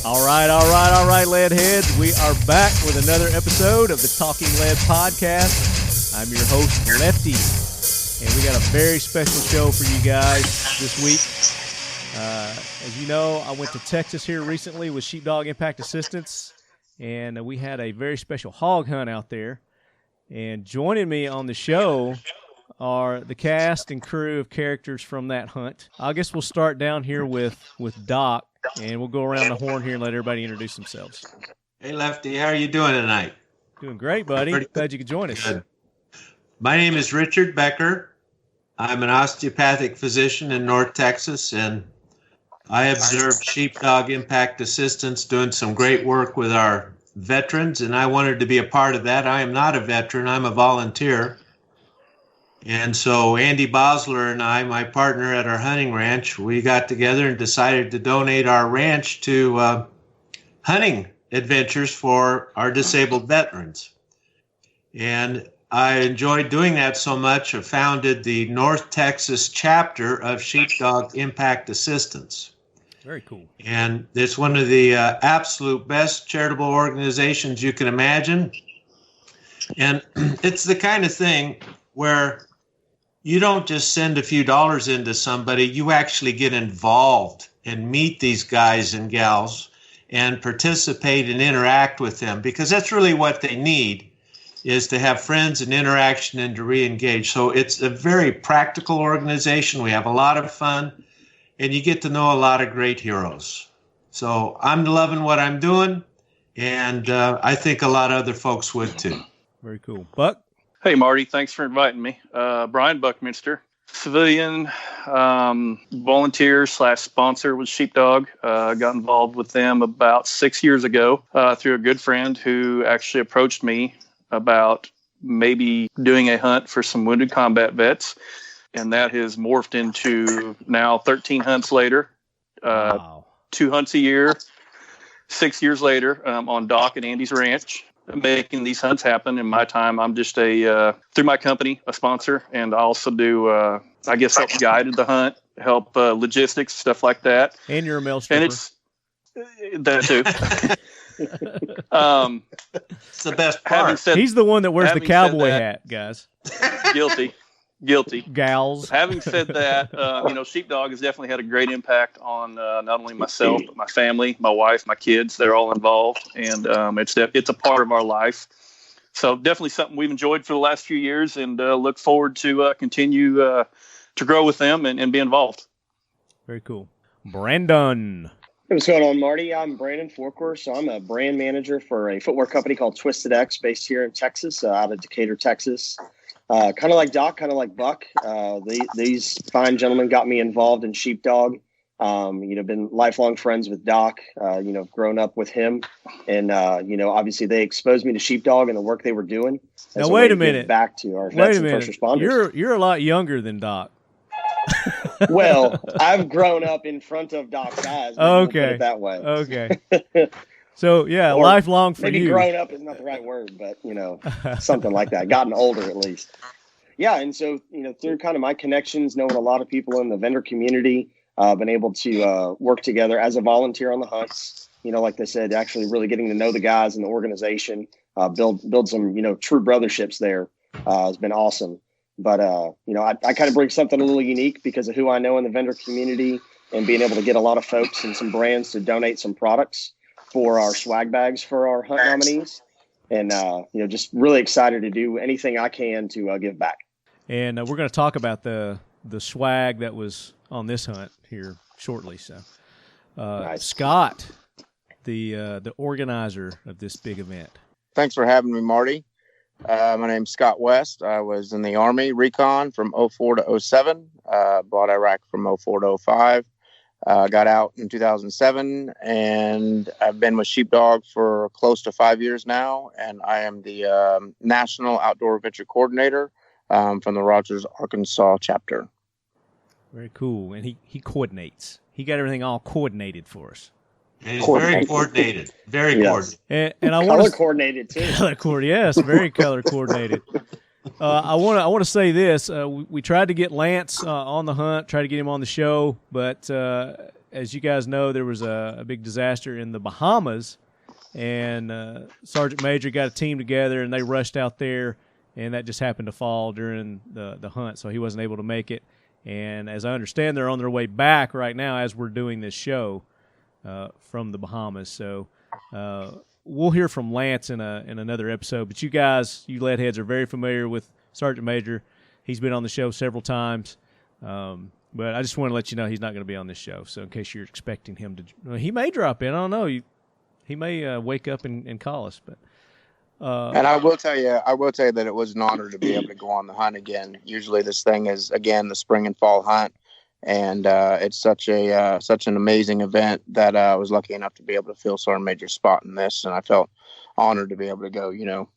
All right, lead heads. We are back with another episode of the Talking Lead podcast. I'm your host, Lefty, and we got a very special show for you guys this week. As you know, I went to Texas here recently with Sheepdog Impact Assistance, and we had a very special hog hunt out there. And joining me on the show are the cast and crew of characters from that hunt. I guess we'll start down here with Doc, and we'll go around the horn here and let everybody introduce themselves. Hey, Lefty, how are you doing tonight? Doing great, buddy. Glad you could join us. Good. My name is Richard Becker. I'm an osteopathic physician in North Texas, and I observed Sheepdog Impact Assistance doing some great work with our veterans, and I wanted to be a part of that. I am not a veteran. I'm a volunteer. And so Andy Bosler and I, my partner at our hunting ranch, we got together and decided to donate our ranch to hunting adventures for our disabled veterans. And I enjoyed doing that so much, I founded the North Texas chapter of Sheepdog Impact Assistance. Very cool. And it's one of the absolute best charitable organizations you can imagine. And it's the kind of thing where you don't just send a few dollars into somebody, you actually get involved and meet these guys and gals and participate and interact with them, because that's really what they need, is to have friends and interaction and to re-engage. So it's a very practical organization. We have a lot of fun, and you get to know a lot of great heroes. So I'm loving what I'm doing, and I think a lot of other folks would too. Very cool. Buck? Hey, Marty. Thanks for inviting me. Brian Buckminster, civilian, volunteer / sponsor with Sheepdog. Got involved with them about 6 years ago through a good friend who actually approached me about maybe doing a hunt for some wounded combat vets. And that has morphed into now 13 hunts later, Wow. 2 hunts a year, 6 years later on Doc and Andy's ranch, making these hunts happen. In my time, I'm just through my company, a sponsor, and I also do, help guide the hunt, help logistics, stuff like that. And you're a male stripper. And it's that too. It's the best part. He's the one that wears the cowboy hat, guys. Guilty. Gals. Having said that, Sheepdog has definitely had a great impact on not only myself, but my family, my wife, my kids. They're all involved, and it's a part of our life. So definitely something we've enjoyed for the last few years, and look forward to continue to grow with them and be involved. Very cool. Brandon. Hey, what's going on, Marty? I'm Brandon Forquer, so I'm a brand manager for a footwear company called Twisted X, based here in Texas, out of Decatur, Texas. Kind of like Doc, kind of like Buck. These fine gentlemen got me involved in Sheepdog. Been lifelong friends with Doc, grown up with him. And, obviously they exposed me to Sheepdog and the work they were doing. Now, wait a minute. Back to our vets and first responders. You're a lot younger than Doc. Well, I've grown up in front of Doc's eyes. Okay. Put it that way. Okay. So, yeah, Or lifelong for maybe you. Maybe grown up is not the right word, but, something like that. Gotten older, at least. Yeah, and so, through kind of my connections, knowing a lot of people in the vendor community, been able to work together as a volunteer on the hunts. Like they said, actually really getting to know the guys in the organization, build some, true brotherships there has been awesome. But, I kind of bring something a little unique because of who I know in the vendor community and being able to get a lot of folks and some brands to donate some products for our swag bags for our hunt nominees. And, just really excited to do anything I can to give back. And we're going to talk about the swag that was on this hunt here shortly. So, Nice. Scott, the organizer of this big event. Thanks for having me, Marty. My name's Scott West. I was in the Army recon from 04 to 07. Bought Iraq from 04 to 05. Got out in 2007, and I've been with Sheepdog for close to 5 years now, and I am the National Outdoor Adventure Coordinator from the Rogers, Arkansas chapter. Very cool. And he coordinates. He got everything all coordinated for us. And he's very coordinated. Very coordinated. And I color want coordinated too. Yes, very color coordinated. I want to say this. We tried to get Lance on the hunt, tried to get him on the show, but as you guys know, there was a big disaster in the Bahamas, and Sergeant Major got a team together, and they rushed out there, and that just happened to fall during the hunt, so he wasn't able to make it. And as I understand, they're on their way back right now as we're doing this show from the Bahamas. So we'll hear from Lance in another episode. But you guys, you lead heads, are very familiar with Sergeant Major. He's been on the show several times. But I just want to let you know he's not going to be on this show. So in case you're expecting him to, he may drop in. I don't know. He may wake up and call us. But and I will tell you that it was an honor to be able to go on the hunt again. Usually this thing is, again, the spring and fall hunt. And it's such an amazing event that I was lucky enough to be able to fill Sergeant Major's spot in this, and I felt honored to be able to go.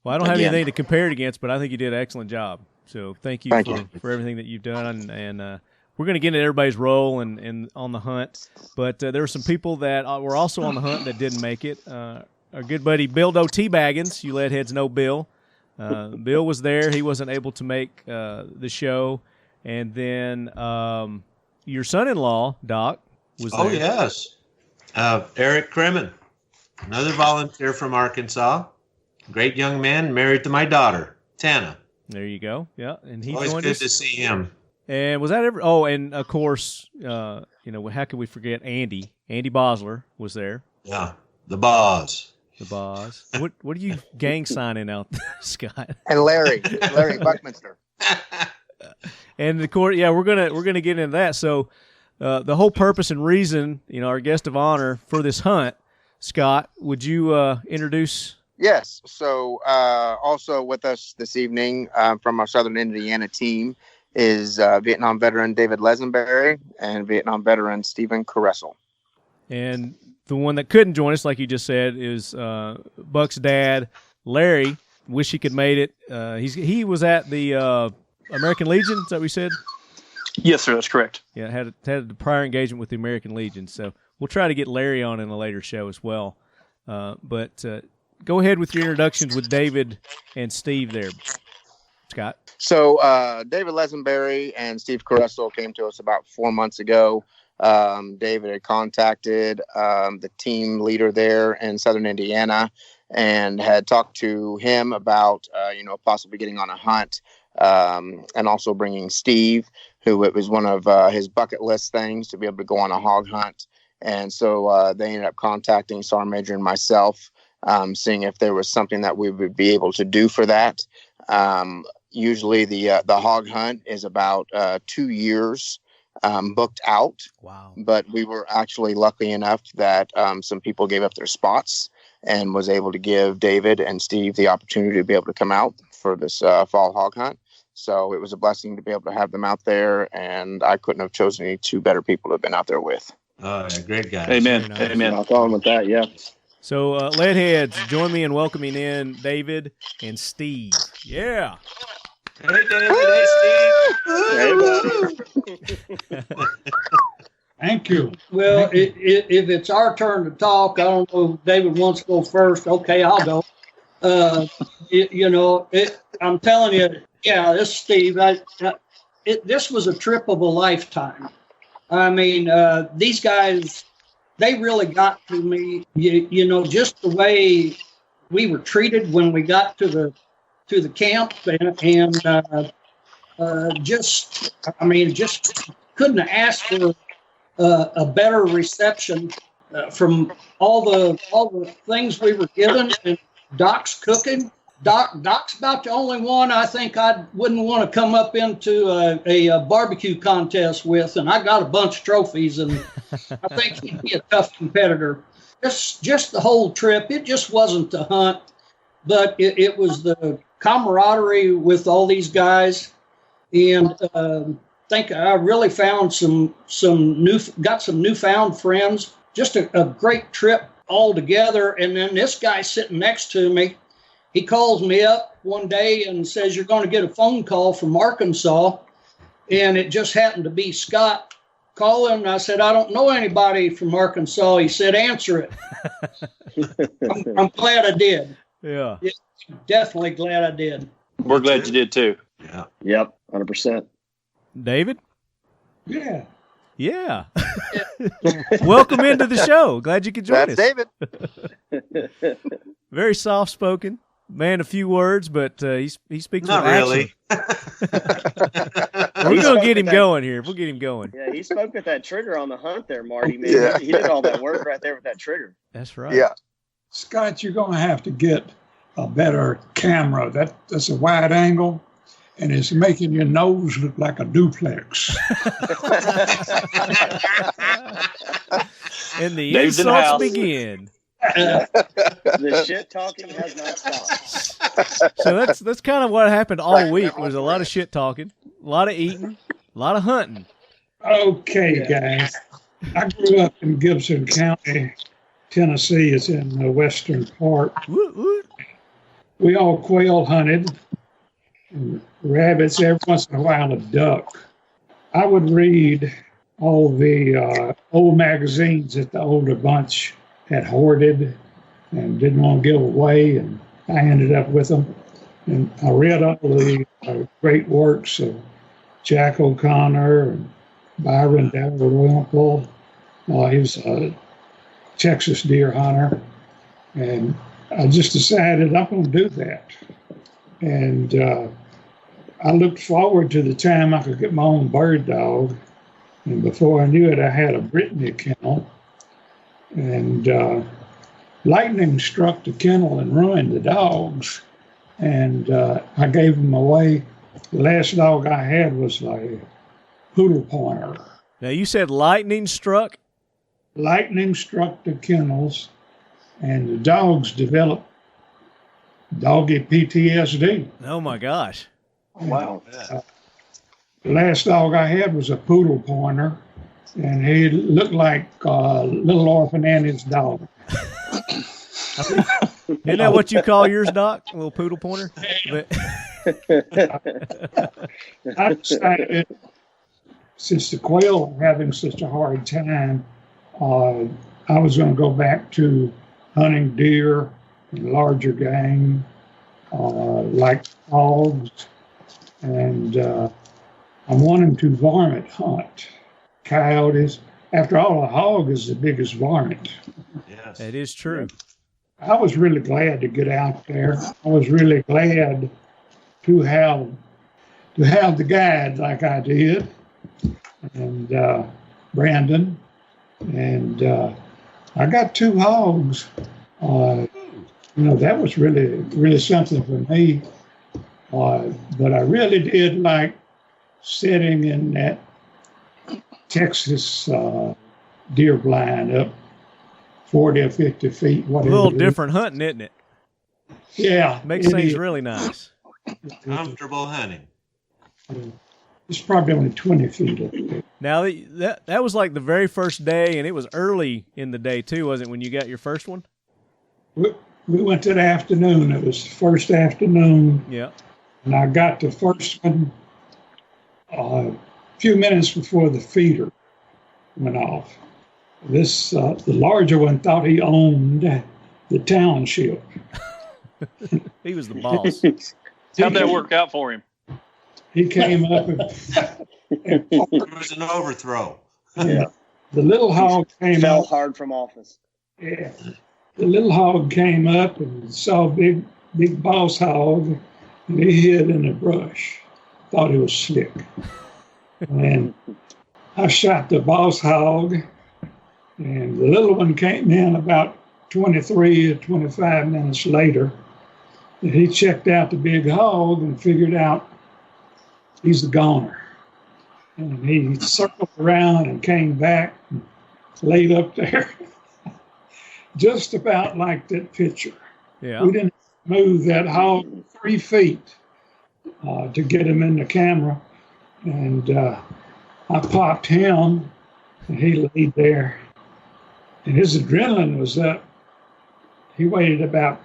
Well, I don't have anything to compare it against, but I think you did an excellent job. So thank you for everything that you've done, and we're going to get into everybody's role and on the hunt. But there were some people that were also on the hunt that didn't make it. Our good buddy Bill Doe T-Baggins, you lead heads know Bill. Bill was there. He wasn't able to make the show, and then your son-in-law, Doc, was there. Oh, yes. Eric Kremen, another volunteer from Arkansas. Great young man, married to my daughter, Tana. There you go. Yeah, and he always joined good us. to see him. And was that ever? Oh, and of course, how could we forget Andy? Andy Bosler was there. Yeah, the boss. The boss. What are you gang signing out there, Scott? And Larry Buckminster. And of course, yeah, we're gonna get into that. So, the whole purpose and reason, our guest of honor for this hunt, Scott, would you introduce? Yes. So, also with us this evening from our Southern Indiana team is Vietnam veteran David Lessenberry and Vietnam veteran Stephen Koressel. And the one that couldn't join us, like you just said, is Buck's dad, Larry. Wish he could made it. He was at the American Legion. Is that what we said? Yes, sir. That's correct. Yeah, had a prior engagement with the American Legion. So we'll try to get Larry on in a later show as well. But go ahead with your introductions with David and Steve there, Scott. So David Lessenberry and Steve Koressel came to us about 4 months ago. David had contacted the team leader there in Southern Indiana and had talked to him about, possibly getting on a hunt and also bringing Steve, who it was one of his bucket list things to be able to go on a hog hunt. And so they ended up contacting Sergeant Major and myself, seeing if there was something that we would be able to do for that. Usually the hog hunt is about 2 years booked out. Wow. But we were actually lucky enough that some people gave up their spots and was able to give David and Steve the opportunity to be able to come out for this fall hog hunt. So it was a blessing to be able to have them out there, and I couldn't have chosen any two better people to have been out there with. Oh, yeah, great guys. Amen. Nice. Amen. I'll call him with that, yeah. So, lead heads, join me in welcoming in David and Steve. Yeah. Hey, David. Hey, Steve. Hey, buddy. Thank you. Well, if it's our turn to talk, I don't know if David wants to go first. Okay, I'll go. I'm telling you, yeah, this is Steve. This was a trip of a lifetime. I mean, these guys, they really got to me. Just the way we were treated when we got to the camp, and just couldn't have asked for a better reception from all the things we were given. And Doc's cooking. Doc's about the only one I think I wouldn't want to come up into a barbecue contest with, and I got a bunch of trophies, and I think he'd be a tough competitor. Just the whole trip, it just wasn't the hunt, but it was the camaraderie with all these guys, and think I really found some newfound friends. Just a great trip all together. And then this guy sitting next to me, he calls me up one day and says, "You're going to get a phone call from Arkansas." And it just happened to be Scott calling. And I said, "I don't know anybody from Arkansas." He said, "Answer it." I'm glad I did. Yeah. Definitely glad I did. We're glad you did too. Yeah. Yep, 100%. David? Yeah. Yeah. Welcome into the show. Glad you could join us. David. Very soft spoken. Man, a few words, but he speaks Not with really. action. We're going to get him going here. We'll get him going. Yeah, he spoke with that trigger on the hunt there, Marty. Man, Yeah. he did all that work right there with that trigger. That's right. Yeah. Scott, you're going to have to get a better camera. That's a wide angle, and it's making your nose look like a duplex. And the Dave's in the insults house. begin. The shit talking has not stopped. So that's kind of what happened all week. Was a lot of shit talking, a lot of eating, a lot of hunting. Okay, guys. I grew up in Gibson County, Tennessee. It's in the western part. Woot, woot. We all quail hunted, and rabbits, every once in a while a duck. I would read all the old magazines that the older bunch had hoarded and didn't want to give away, and I ended up with them. And I read all the great works of Jack O'Connor and Byron Dalrymple. He was a Texas deer hunter, and I just decided I'm going to do that. And I looked forward to the time I could get my own bird dog, and before I knew it, I had a Brittany kennel. And lightning struck the kennel and ruined the dogs, and I gave them away. The last dog I had was a poodle pointer. Now you said lightning struck. Lightning struck the kennels, and the dogs developed doggy PTSD. Oh my gosh. Wow. The last dog I had was a poodle pointer, and he looked like Little Orphan Annie's dog. Isn't that what you call yours, Doc? A little poodle pointer? But I decided, since the quail were having such a hard time, I was going to go back to hunting deer and larger game, like hogs, and I'm wanting to varmint hunt coyotes. After all, a hog is the biggest varmint. Yes. that is true. I was really glad to get out there. I was really glad to have the guide like I did, and Brandon, and I got 2 hogs. That was really something for me. But I really did like sitting in that Texas deer blind up 40 or 50 feet. A little different hunting, isn't it? Yeah. Makes things really nice. Comfortable hunting. It's probably only 20 feet up there. Now that was like the very first day, and it was early in the day too, wasn't it? When you got your first one? We went to the afternoon. It was the first afternoon. Yeah. And I got the first one a few minutes before the feeder went off. The larger one thought he owned the township. He was the boss. How'd that work out for him? He came up and It was an overthrow. yeah, the little hog came Fell up. hard from office. Yeah, the little hog came up and saw big boss hog, and he hid in the brush. Thought he was slick. And I shot the boss hog, and the little one came in about 23 or 25 minutes later. And he checked out the big hog and figured out he's the goner. And he circled around and came back and laid up there just about like that picture. Yeah. We didn't move that hog 3 feet to get him in the camera. And I popped him, and he laid there. And his adrenaline was up. He waited about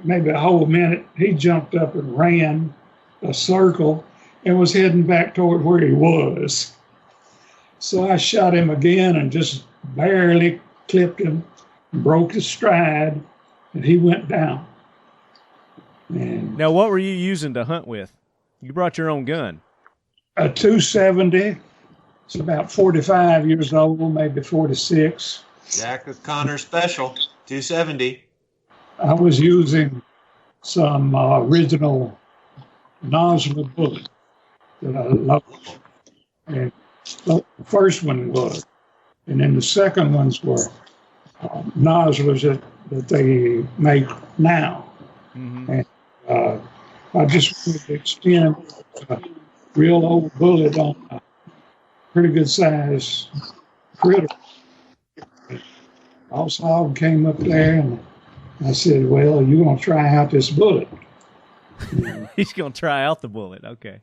maybe a whole minute. He jumped up and ran a circle and was heading back toward where he was. So I shot him again and just barely clipped him, broke his stride, and he went down. And Now, what were you using to hunt with? You brought your own gun. a 270 It's about 45 years old, maybe 46. Jack O'Connor Special, 270. I was using some original nozzle bullet that I loved. And the first one was. And then the second ones were nozzles that they make now. Mm-hmm. And I just wanted to extend a real old bullet on a pretty good size critter. Also, came up there and I said, well, you're going to try out this bullet. He's going to try out the bullet. Okay.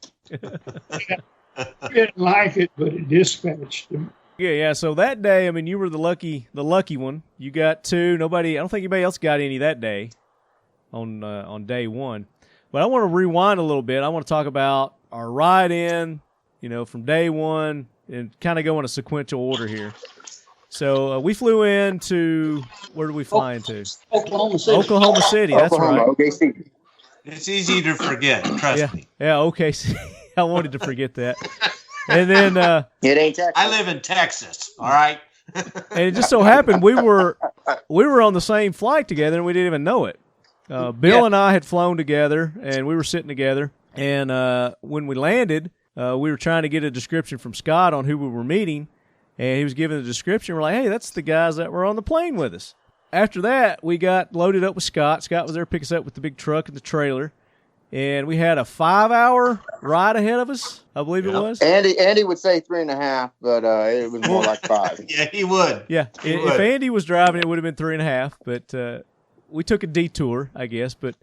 I didn't like it, but it dispatched him. Yeah. So that day, I mean, you were the lucky one. You got 2. I don't think anybody else got any that day on day 1. But I want to rewind a little bit. I want to talk about our ride in, from day 1 and kind of go in a sequential order here. So we flew into, where did we fly into? Oklahoma City. Oklahoma City, that's Oklahoma, right. OKC. It's easy to forget, trust me. Yeah, okay. I wanted to forget that. And then It ain't Texas. I live in Texas, all right? and it just so happened we were on the same flight together and we didn't even know it. Bill and I had flown together and we were sitting together. And when we landed, we were trying to get a description from Scott on who we were meeting. And he was giving the description. We're like, hey, that's the guys that were on the plane with us. After that, we got loaded up with Scott. Scott was there to pick us up with the big truck and the trailer. And we had a 5-hour ride ahead of us, I believe it was. Andy would say 3.5, but it was more like 5. Yeah, he would. Yeah, if Andy was driving, it would have been 3.5. But we took a detour, I guess. But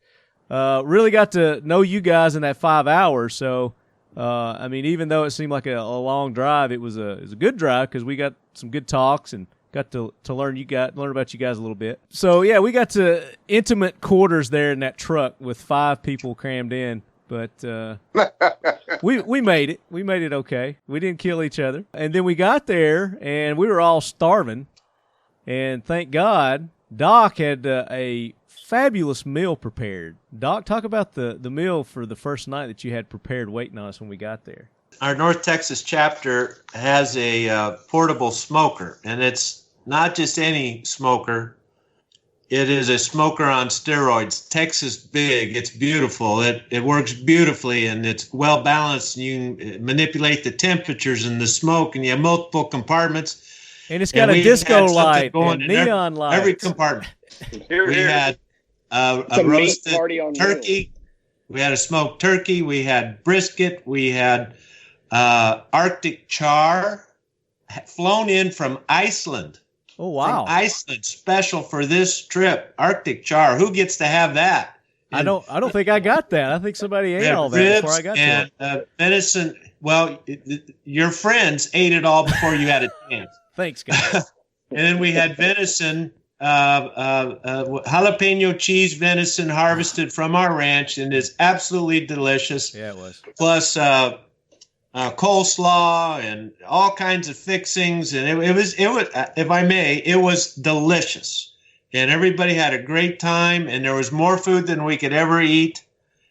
really got to know you guys in that 5 hours. So, I mean, even though it seemed like a long drive, it was a good drive because we got some good talks and got to learn about you guys a little bit. So yeah, we got to intimate quarters there in that truck with 5 people crammed in. But we made it. We made it okay. We didn't kill each other. And then we got there and we were all starving. And thank God, Doc had a fabulous meal prepared. Doc, talk about the meal for the first night that you had prepared waiting on us when we got there. Our North Texas chapter has a portable smoker, and it's not just any smoker. It is a smoker on steroids. Texas big. It's beautiful. It works beautifully, and it's well balanced. And you can manipulate the temperatures and the smoke, and you have multiple compartments. And it's got a disco light and neon lights. Every compartment. We had a roasted turkey. We had a smoked turkey. We had brisket. We had Arctic char flown in from Iceland. Oh, wow. From Iceland, special for this trip. Arctic char. Who gets to have that? And I don't think I got that. I think somebody ate all that before I got and, to it. Venison. Well, your friends ate it all before you had a chance. Thanks, guys. And then we had venison, jalapeno cheese venison harvested from our ranch, and it's absolutely delicious. Yeah, it was. Plus coleslaw and all kinds of fixings, and it was, if I may, it was delicious. And everybody had a great time, and there was more food than we could ever eat.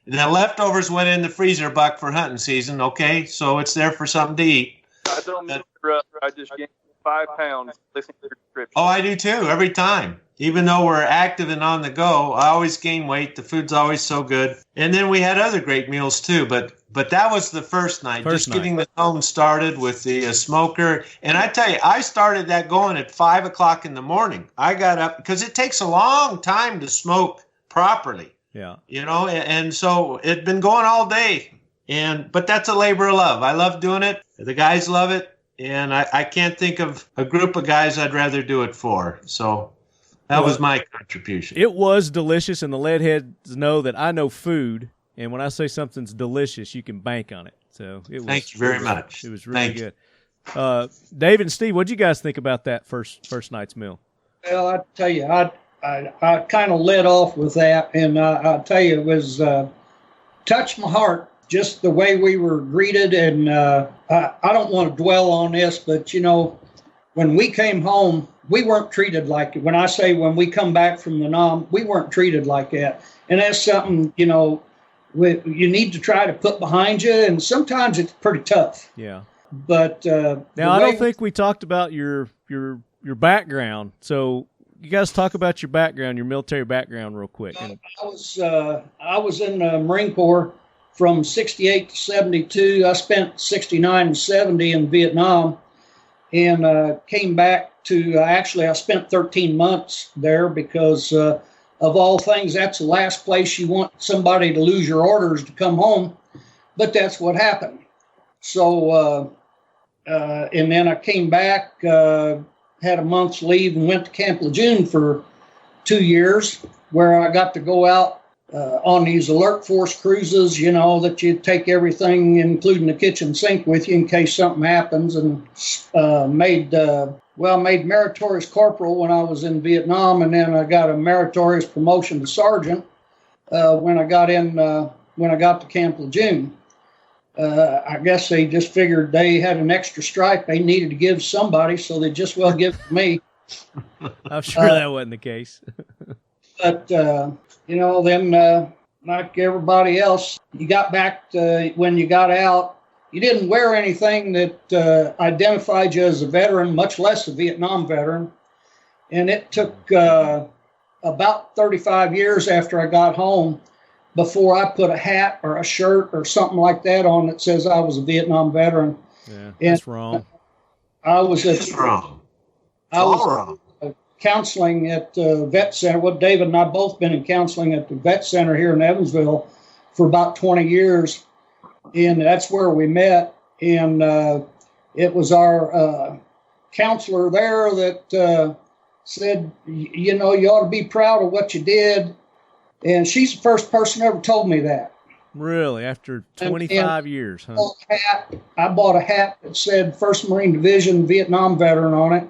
And the leftovers went in the freezer, Buck, for hunting season. Okay, so it's there for something to eat. I don't mean to interrupt. I just gained 5 pounds listening to the description. Oh, I do too, every time. Even though we're active and on the go, I always gain weight. The food's always so good. And then we had other great meals too, but that was the first night. Getting the home started with the smoker. And I tell you, I started that going at 5 o'clock in the morning. I got up because it takes a long time to smoke properly. Yeah. And so it'd been going all day. But that's a labor of love. I love doing it. The guys love it. And I can't think of a group of guys I'd rather do it for. So that was my contribution. It was delicious, and the leadheads know that I know food. And when I say something's delicious, you can bank on it. So it was. Thank you very much. It was really good. David and Steve, what did you guys think about that first night's meal? Well, I tell you, I kind of led off with that, and I tell you, it was touched my heart. Just the way we were greeted, and I don't want to dwell on this, but, when we came home, we weren't treated like, when I say when we come back from the NOM, we weren't treated like that. And that's something, you need to try to put behind you, and sometimes it's pretty tough. Yeah. But now I don't think we talked about your background. So you guys talk about your background, your military background, real quick. I was in the Marine Corps from 68 to 72. I spent 69 and 70 in Vietnam, and came back to actually I spent 13 months there because of all things, that's the last place you want somebody to lose your orders to come home. But that's what happened. So, and then I came back, had a month's leave and went to Camp Lejeune for 2 years, where I got to go out on these alert force cruises, you know, that you take everything, including the kitchen sink, with you in case something happens, and made meritorious corporal when I was in Vietnam, and then I got a meritorious promotion to sergeant when I got to Camp Lejeune. I guess they just figured they had an extra stripe they needed to give somebody, so they just well give it to me. I'm sure that wasn't the case. But, you know, then like everybody else, you got back to, when you got out, you didn't wear anything that identified you as a veteran, much less a Vietnam veteran. And it took about 35 years after I got home before I put a hat or a shirt or something like that on that says I was a Vietnam veteran. Yeah, that's wrong. I was wrong. Counseling at the vet center. Well, David and I both been in counseling at the vet center here in Evansville for about 20 years. And that's where we met. And it was our counselor there that said, you know, you ought to be proud of what you did. And she's the first person who ever told me that. Really? After 25 years, huh? I bought a hat that said 1st Marine Division Vietnam veteran on it.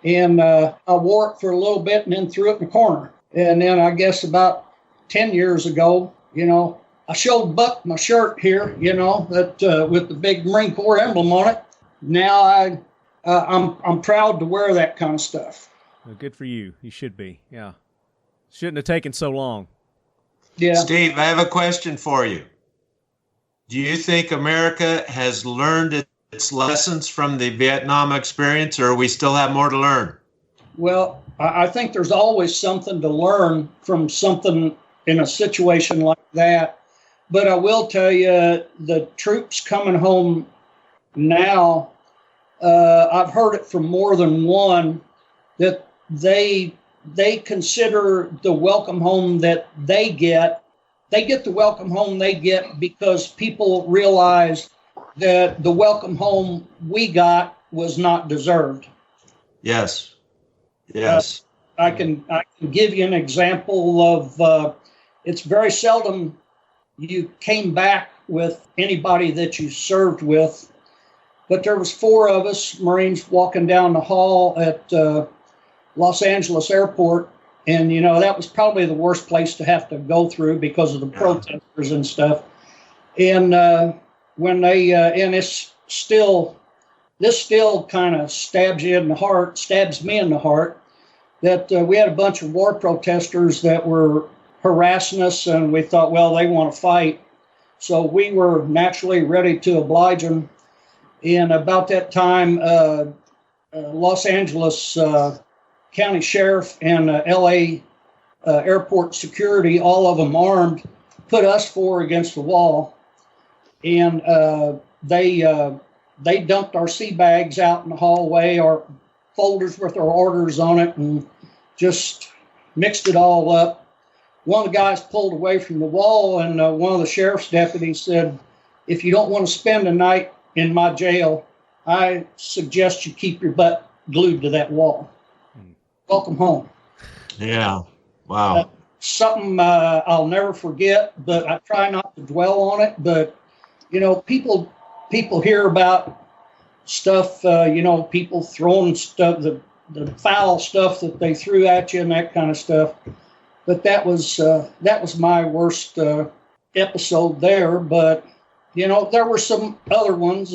And I wore it for a little bit and then threw it in the corner. And then I guess about 10 years ago, you know, I showed Buck my shirt here, you know, that with the big Marine Corps emblem on it. Now I'm proud to wear that kind of stuff. Well, good for you. You should be. Yeah. Shouldn't have taken so long. Yeah. Steve, I have a question for you. Do you think America has learned its lessons from the Vietnam experience, or we still have more to learn? Well, I think there's always something to learn from something in a situation like that. But I will tell you, the troops coming home now, I've heard it from more than one, that they consider the welcome home that they get the welcome home they get because people realize that the welcome home we got was not deserved. Yes. Yes. I can give you an example of it's very seldom you came back with anybody that you served with, but there was 4 of us Marines walking down the hall at Los Angeles Airport, and you know that was probably the worst place to have to go through because of the protesters and stuff. And when they and this still kind of stabs me in the heart that we had a bunch of war protesters that were harassing us, and we thought, well, they want to fight, so we were naturally ready to oblige them. And about that time, Los Angeles County Sheriff and LA Airport Security, all of them armed, put us 4 against the wall, and they dumped our sea bags out in the hallway, our folders with our orders on it, and just mixed it all up. One of the guys pulled away from the wall, and one of the sheriff's deputies said, if you don't want to spend the night in my jail, I suggest you keep your butt glued to that wall. Welcome home. Yeah. Wow. Something I'll never forget, but I try not to dwell on it. But, you know, people hear about stuff, you know, people throwing stuff, the foul stuff that they threw at you and that kind of stuff. But that was my worst episode there. But, you know, there were some other ones.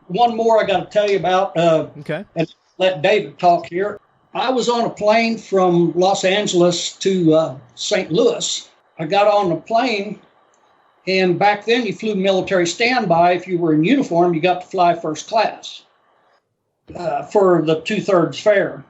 One more I got to tell you about. Okay. And let David talk here. I was on a plane from Los Angeles to St. Louis. I got on the plane, And back then, you flew military standby. If you were in uniform, you got to fly first class for the 2/3 fare.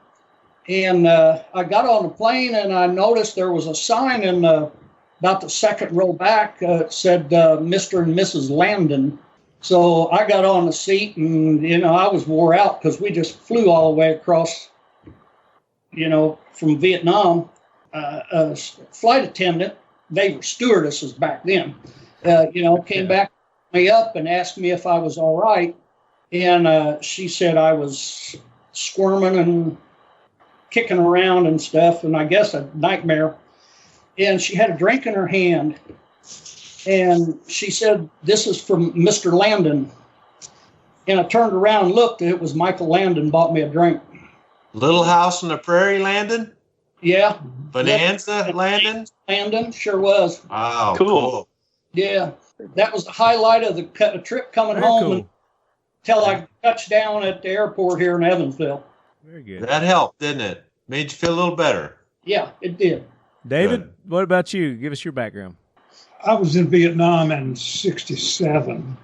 And I got on the plane, and I noticed there was a sign in about the second row back said Mr. and Mrs. Landon. So I got on the seat, and, I was wore out because we just flew all the way across, from Vietnam. A flight attendant, they were stewardesses back then, came back me up and asked me if I was all right. And she said I was squirming and kicking around and stuff, and I guess a nightmare. And she had a drink in her hand, and she said, "This is from Mr. Landon." And I turned around and looked, and it was Michael Landon bought me a drink. Little House on the Prairie, Landon? Yeah. Bonanza, Landon? Landon, sure was. Oh, Cool. Yeah. That was the highlight of the trip coming Very home cool. until I touched down at the airport here in Evansville. Very good. That helped, didn't it? Made you feel a little better. Yeah, it did. David, Good. what about you? Give us your background. I was in Vietnam in '67.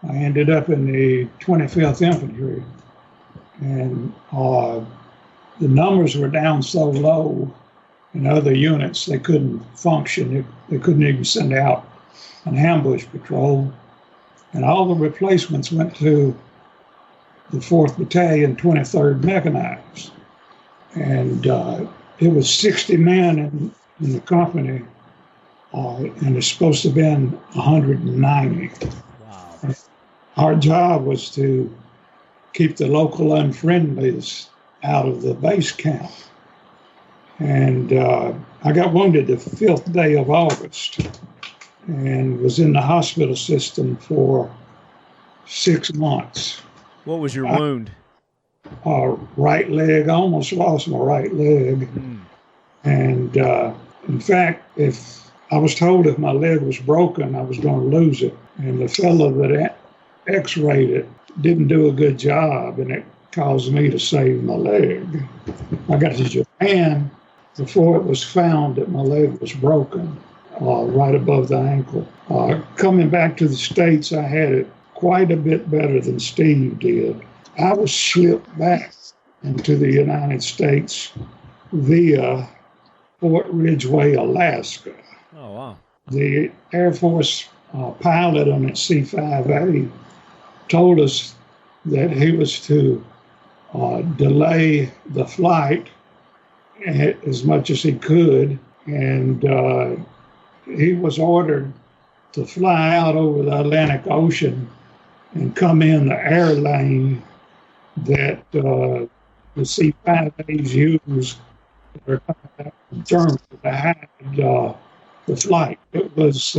I ended up in the 25th Infantry, and the numbers were down so low in other units they couldn't function. They couldn't even send out an ambush patrol, and all the replacements went to the 4th Battalion, 23rd Mechanized, and it was 60 men in the company. And it's supposed to have been 190. Wow. Our job was to keep the local unfriendlies out of the base camp. And I got wounded the 5th day of August and was in the hospital system for 6 months. What was your wound? Right leg, I almost lost my right leg. And in fact, if I was told if my leg was broken, I was going to lose it. And the fellow that x-rayed it didn't do a good job, and it caused me to save my leg. I got to Japan before it was found that my leg was broken, right above the ankle. Coming back to the States, I had it quite a bit better than Steve did. I was slipped back into the United States via Fort Ridgeway, Alaska. Oh, wow. The Air Force pilot on that C-5A told us that he was to delay the flight as much as he could, and he was ordered to fly out over the Atlantic Ocean and come in the air lane that the C-5As use for Germany to hide the flight. It was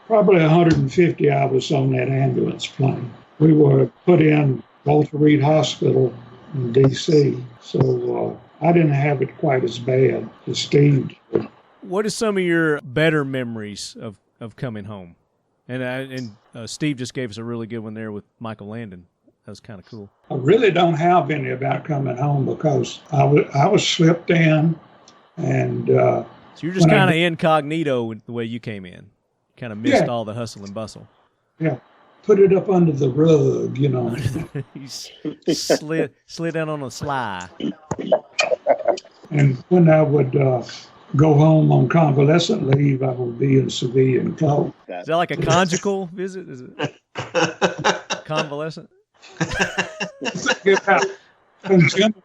probably 150 hours on that ambulance plane. We were put in Walter Reed Hospital in D.C., so I didn't have it quite as bad as Steve did. What are some of your better memories of coming home? And Steve just gave us a really good one there with Michael Landon. That was kind of cool. I really don't have any about coming home because I was slipped in, and So you're just kind of incognito with the way you came in. Kind of missed all the hustle and bustle. Yeah, put it up under the rug, you know. You slid in on a sly. And when I would go home on convalescent leave, I would be in civilian clothes. Is that like a conjugal visit? Is it convalescent?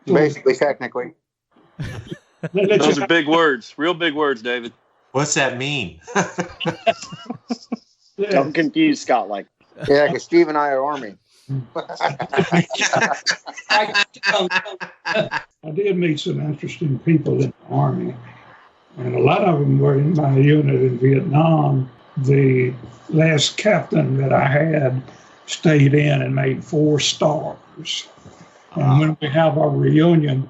Basically, technically. Those are big words, real big words, David. What's that mean? Yeah. Don't confuse Scott like Yeah, because Steve and I are Army. I did meet some interesting people in the Army, and a lot of them were in my unit in Vietnam. The last captain that I had stayed in and made 4 stars. And when we have our reunion,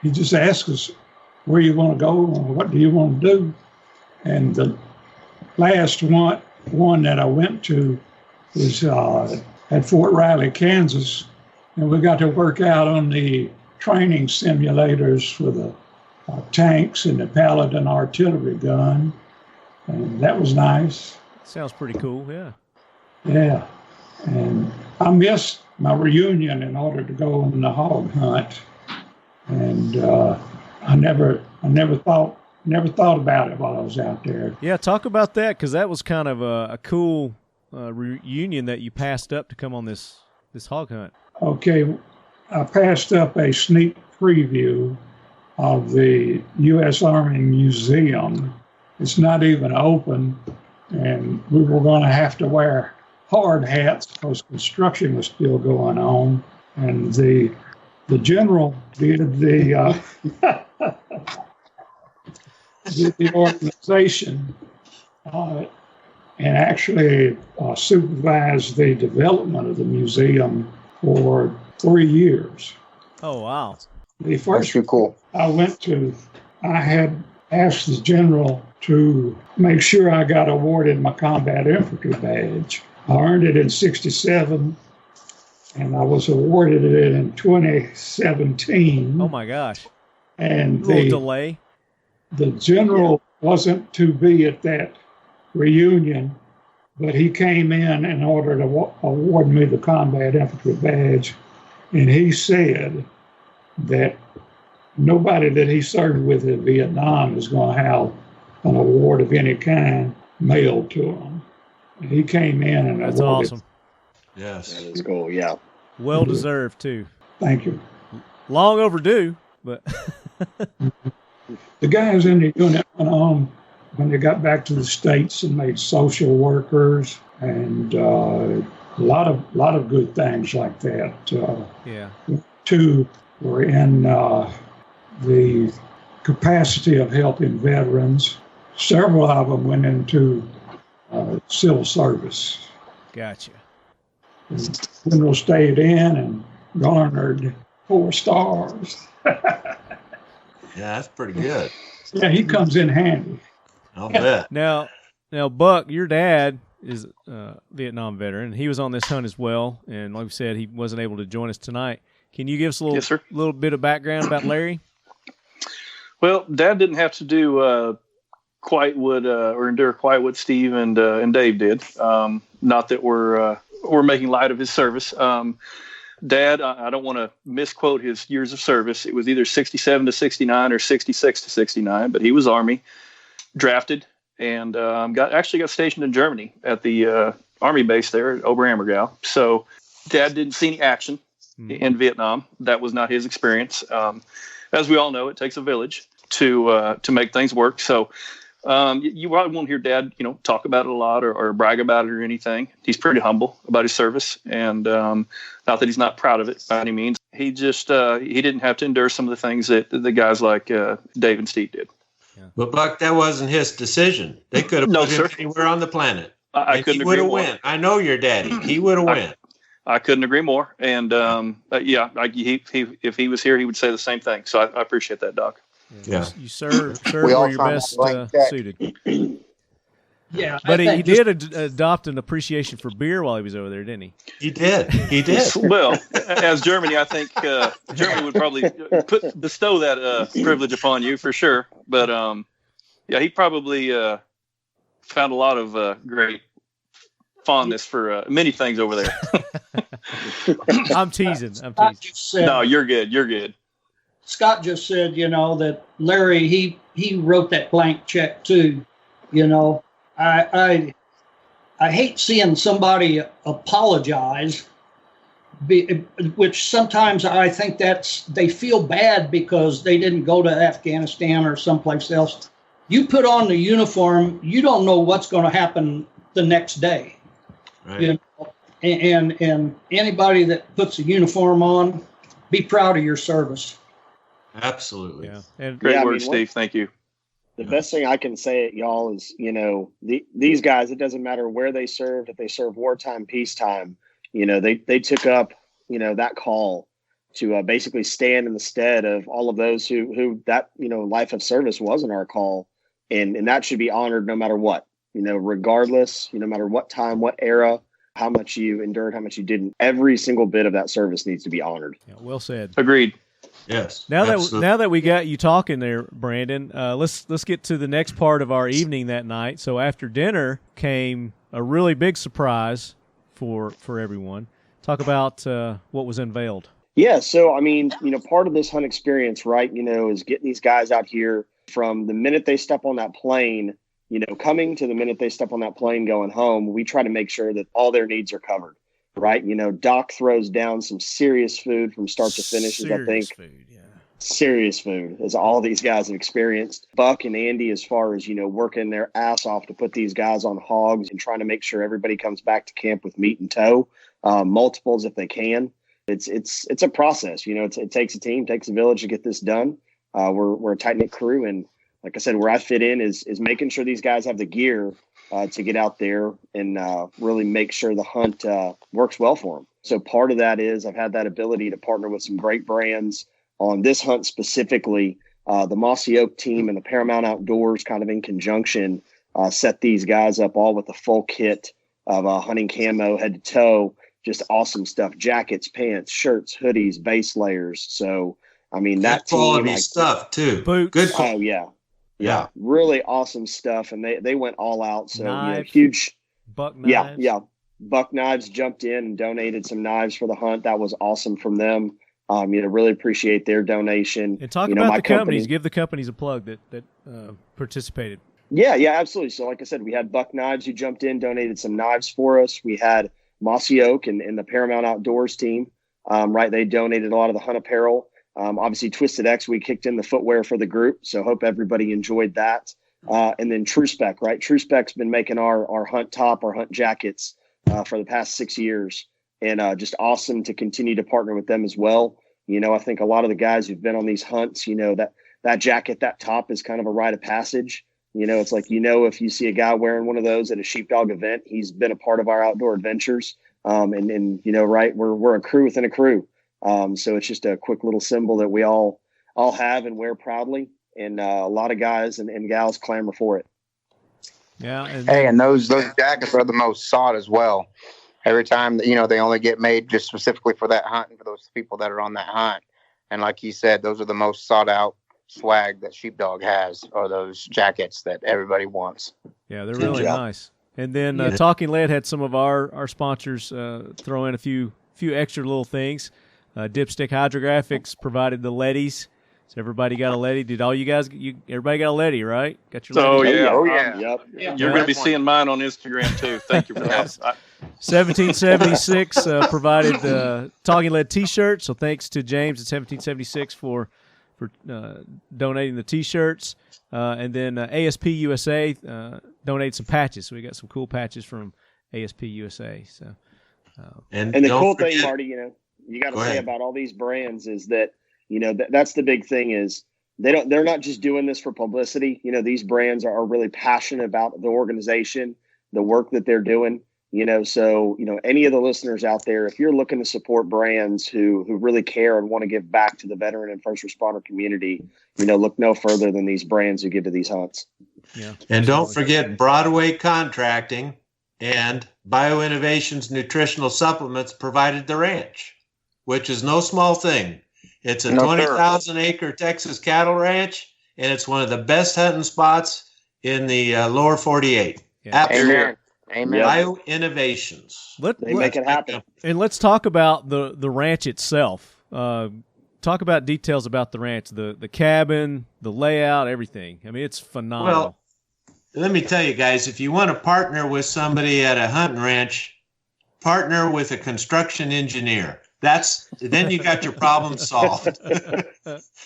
he just asks us, where you want to go, or what do you want to do? And the last one that I went to was at Fort Riley, Kansas, and we got to work out on the training simulators for the tanks and the Paladin artillery gun, and that was nice. Sounds pretty cool. Yeah. Yeah. And I missed my reunion in order to go on the hog hunt. And I never thought about it while I was out there. Yeah, talk about that, because that was kind of a cool reunion that you passed up to come on this hog hunt. Okay, I passed up a sneak preview of the U.S. Army Museum. It's not even open, and we were going to have to wear hard hats because construction was still going on. And the general did the organization and actually supervised the development of the museum for 3 years. Oh, wow. The first That's cool. I had asked the general to make sure I got awarded my combat infantry badge. I earned it in 1967, and I was awarded it in 2017. Oh, my gosh. And A little delay. The general wasn't to be at that reunion, but he came in order to award me the combat infantry badge, and he said that nobody that he served with in Vietnam is going to have an award of any kind mailed to him. And he came in and That's awarded. awesome. Yes. That is cool. Yeah. Well deserved, too. Thank you. Long overdue, but The guys in the unit went on when they got back to the States and made social workers and a lot of good things like that. yeah. Two were in the capacity of helping veterans. Several of them went into civil service. Gotcha. The general stayed in and garnered 4 stars. Yeah, that's pretty good. Yeah, he comes in handy. I'll bet. Now, Buck, your dad is a Vietnam veteran. He was on this hunt as well, and like we said, he wasn't able to join us tonight. Can you give us a little, Yes, sir. little bit of background about Larry? Well, Dad didn't have to do quite what or endure quite what Steve and Dave did. Not that we're making light of his service. Dad, I don't want to misquote his years of service. It was either 67 to 69 or 66 to 69, but he was Army, drafted, and got stationed in Germany at the Army base there at Oberammergau. So Dad didn't see any action in Vietnam. That was not his experience. As we all know, it takes a village to make things work. So you probably won't hear Dad, talk about it a lot or brag about it or anything. He's pretty humble about his service, and not that he's not proud of it by any means. He just he didn't have to endure some of the things that the guys like Dave and Steve did. Yeah. But Buck, that wasn't his decision. They could have put him anywhere on the planet. I couldn't agree more. He would have won. I know your daddy. He would have won. I couldn't agree more. And if he was here, he would say the same thing. So I appreciate that, Doc. Yeah. You serve We all where you're found best that blank check. suited. Yeah, But I he think did adopt an appreciation for beer while he was over there, didn't he? He did. He did. Well, as Germany, I think Germany would probably bestow that privilege upon you for sure. But he probably found a lot of great fondness for many things over there. I'm teasing. Scott just said, No, you're good. You're good. Scott just said, that Larry, he wrote that blank check too. I hate seeing somebody apologize, which sometimes I think they feel bad because they didn't go to Afghanistan or someplace else. You put on the uniform, you don't know what's going to happen the next day. Right. And anybody that puts a uniform on, be proud of your service. Absolutely. Yeah. And Great words, Steve. Thank you. The best thing I can say at y'all is, these guys, it doesn't matter where they served, if they served wartime, peacetime, they took up, that call to basically stand in the stead of all of those who that, life of service wasn't our call. And that should be honored no matter what, regardless, no matter what time, what era, how much you endured, how much you didn't. Every single bit of that service needs to be honored. yeah, well said. Agreed. Yes. Now absolutely. that we got you talking there, Brandon, let's get to the next part of our evening that night. So after dinner came a really big surprise for everyone. Talk about what was unveiled. Yeah. So, I mean, part of this hunt experience, right, is getting these guys out here from the minute they step on that plane, coming to the minute they step on that plane going home. We try to make sure that all their needs are covered, right? Doc throws down some serious food from start to finish, as I think. Food, yeah. Serious food, as all these guys have experienced. Buck and Andy, as far as, working their ass off to put these guys on hogs and trying to make sure everybody comes back to camp with meat and tow, multiples if they can. It's a process, it takes a team, takes a village to get this done. We're a tight-knit crew, and like I said, where I fit in is making sure these guys have the gear to get out there and really make sure the hunt works well for them. So part of that is I've had that ability to partner with some great brands on this hunt specifically. The Mossy Oak team and the Paramount Outdoors kind of in conjunction set these guys up all with the full kit of hunting camo head to toe. Just awesome stuff: jackets, pants, shirts, hoodies, base layers. So, I mean, that good quality team, stuff too. Boots. Good. Oh yeah, really awesome stuff, and they went all out. So huge buck knives. Yeah. Buck Knives jumped in and donated some knives for the hunt. That was awesome from them. Really appreciate their donation. And talk about the companies. Give the companies a plug that participated. Yeah, absolutely. So like I said, we had Buck Knives who jumped in, donated some knives for us. We had Mossy Oak and the Paramount Outdoors team, right? They donated a lot of the hunt apparel. Obviously, Twisted X, we kicked in the footwear for the group. So hope everybody enjoyed that. And then True Spec, right? True Spec's been making our hunt top, our hunt jackets for the past 6 years. And just awesome to continue to partner with them as well. I think a lot of the guys who've been on these hunts, that jacket, that top is kind of a rite of passage. It's like, if you see a guy wearing one of those at a sheepdog event, he's been a part of our outdoor adventures. And right, we're a crew within a crew. So it's just a quick little symbol that we all have and wear proudly. And a lot of guys and gals clamor for it. Yeah. And those jackets are the most sought as well. Every time that, they only get made just specifically for that hunt and for those people that are on that hunt. And like you said, those are the most sought out swag that Sheepdog has, are those jackets that everybody wants. Yeah, they're really nice. And then Talking Lead had some of our sponsors throw in a few extra little things. Dipstick Hydrographics provided the Lettys. So everybody got a Letty. Did all you guys? Everybody got a Letty, right? Got your Letty? Yep. You're going to be seeing mine on Instagram too. Thank you for that. 1776 provided Talking Lead T-shirts. So thanks to James at 1776 for donating the T-shirts. And then ASP USA donated some patches. So we got some cool patches from ASP USA. So and the cool thing, Marty, you got to say about all these brands is that. That's the big thing is they're not just doing this for publicity. These brands are really passionate about the organization, the work that they're doing, so, any of the listeners out there, if you're looking to support brands who really care and want to give back to the veteran and first responder community, look no further than these brands who give to these hunts. Yeah. And don't forget Broadway Contracting and BioInnovations Nutritional Supplements provided the ranch, which is no small thing. It's a 20,000-acre Texas cattle ranch, and it's one of the best hunting spots in the lower 48. Yeah. Amen. BioInnovations. They make it happen. And let's talk about the ranch itself. Talk about details about the ranch, the cabin, the layout, everything. I mean, it's phenomenal. Well, let me tell you guys, if you want to partner with somebody at a hunting ranch, partner with a construction engineer. Then you got your problem solved.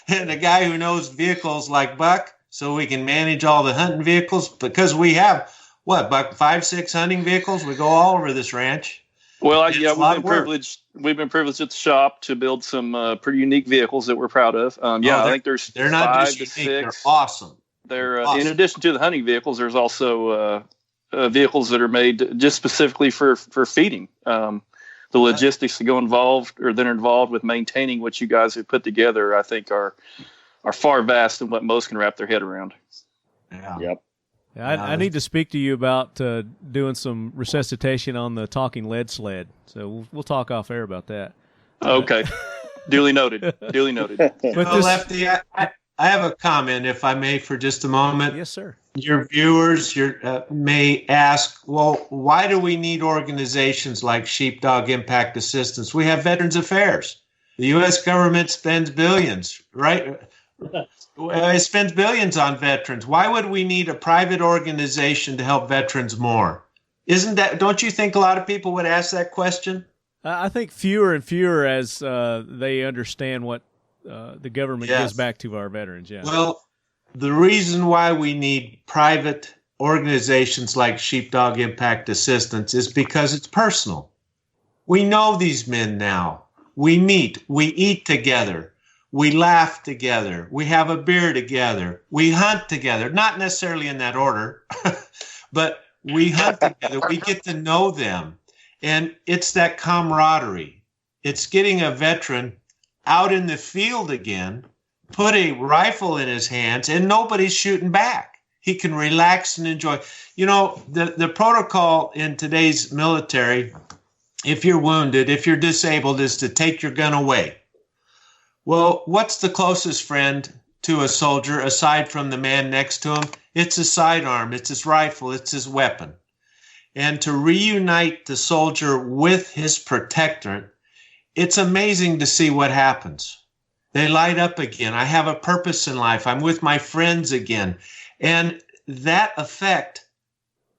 And a guy who knows vehicles like Buck, so we can manage all the hunting vehicles, because we have, Buck, 5-6 hunting vehicles? We go all over this ranch. Well, we've been privileged at the shop to build some pretty unique vehicles that we're proud of. I think they're not 5 just to unique, 6. they're awesome. They're in addition to the hunting vehicles, there's also vehicles that are made just specifically for feeding. The logistics that are involved with maintaining what you guys have put together, I think, are far vast than what most can wrap their head around. Yeah. Yep. I need to speak to you about doing some resuscitation on the Talking Lead sled. So we'll talk off air about that. Okay. Duly noted. Duly noted. Lefty, I have a comment, if I may, for just a moment. Yes, sir. Your viewers may ask, well, why do we need organizations like Sheepdog Impact Assistance? We have Veterans Affairs. The U.S. government spends billions, right? It spends billions on veterans. Why would we need a private organization to help veterans more? Don't you think a lot of people would ask that question? I think fewer and fewer as they understand what the government gives back to our veterans. Yeah. Well, the reason why we need private organizations like Sheepdog Impact Assistance is because it's personal. We know these men now. We meet, we eat together, we laugh together, we have a beer together, we hunt together, not necessarily in that order, but we hunt together, we get to know them. And it's that camaraderie. It's getting a veteran out in the field again, put a rifle in his hands, and nobody's shooting back. He can relax and enjoy. You know, the protocol in today's military, if you're wounded, if you're disabled, is to take your gun away. Well, what's the closest friend to a soldier aside from the man next to him? It's his sidearm, it's his rifle, it's his weapon. And to reunite the soldier with his protector, it's amazing to see what happens. They light up again. I have a purpose in life. I'm with my friends again. And that effect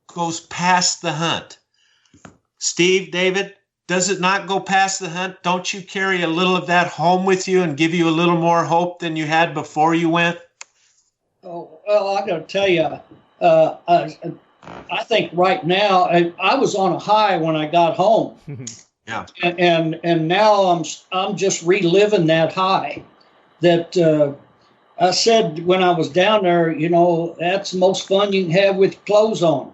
goes past the hunt. Steve, David, does it not go past the hunt? Don't you carry a little of that home with you and give you a little more hope than you had before you went? Oh, well, I got to tell you, I think right now, I was on a high when I got home. Yeah. And now I'm just reliving that high that I said when I was down there, you know, that's the most fun you can have with clothes on.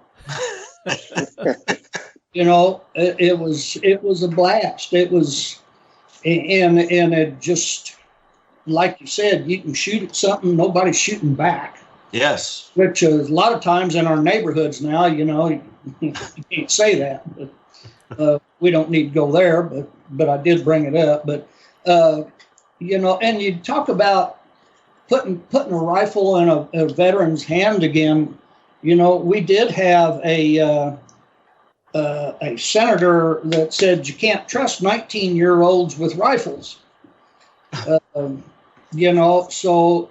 You know, it was a blast. It was, and it just, like you said, you can shoot at something, nobody's shooting back. Yes. Which a lot of times in our neighborhoods now, you know, you can't say that, but we don't need to go there, but I did bring it up. But, you know, and you talk about putting a rifle in a veteran's hand again. You know, we did have a senator that said you can't trust 19-year-olds with rifles. You know, so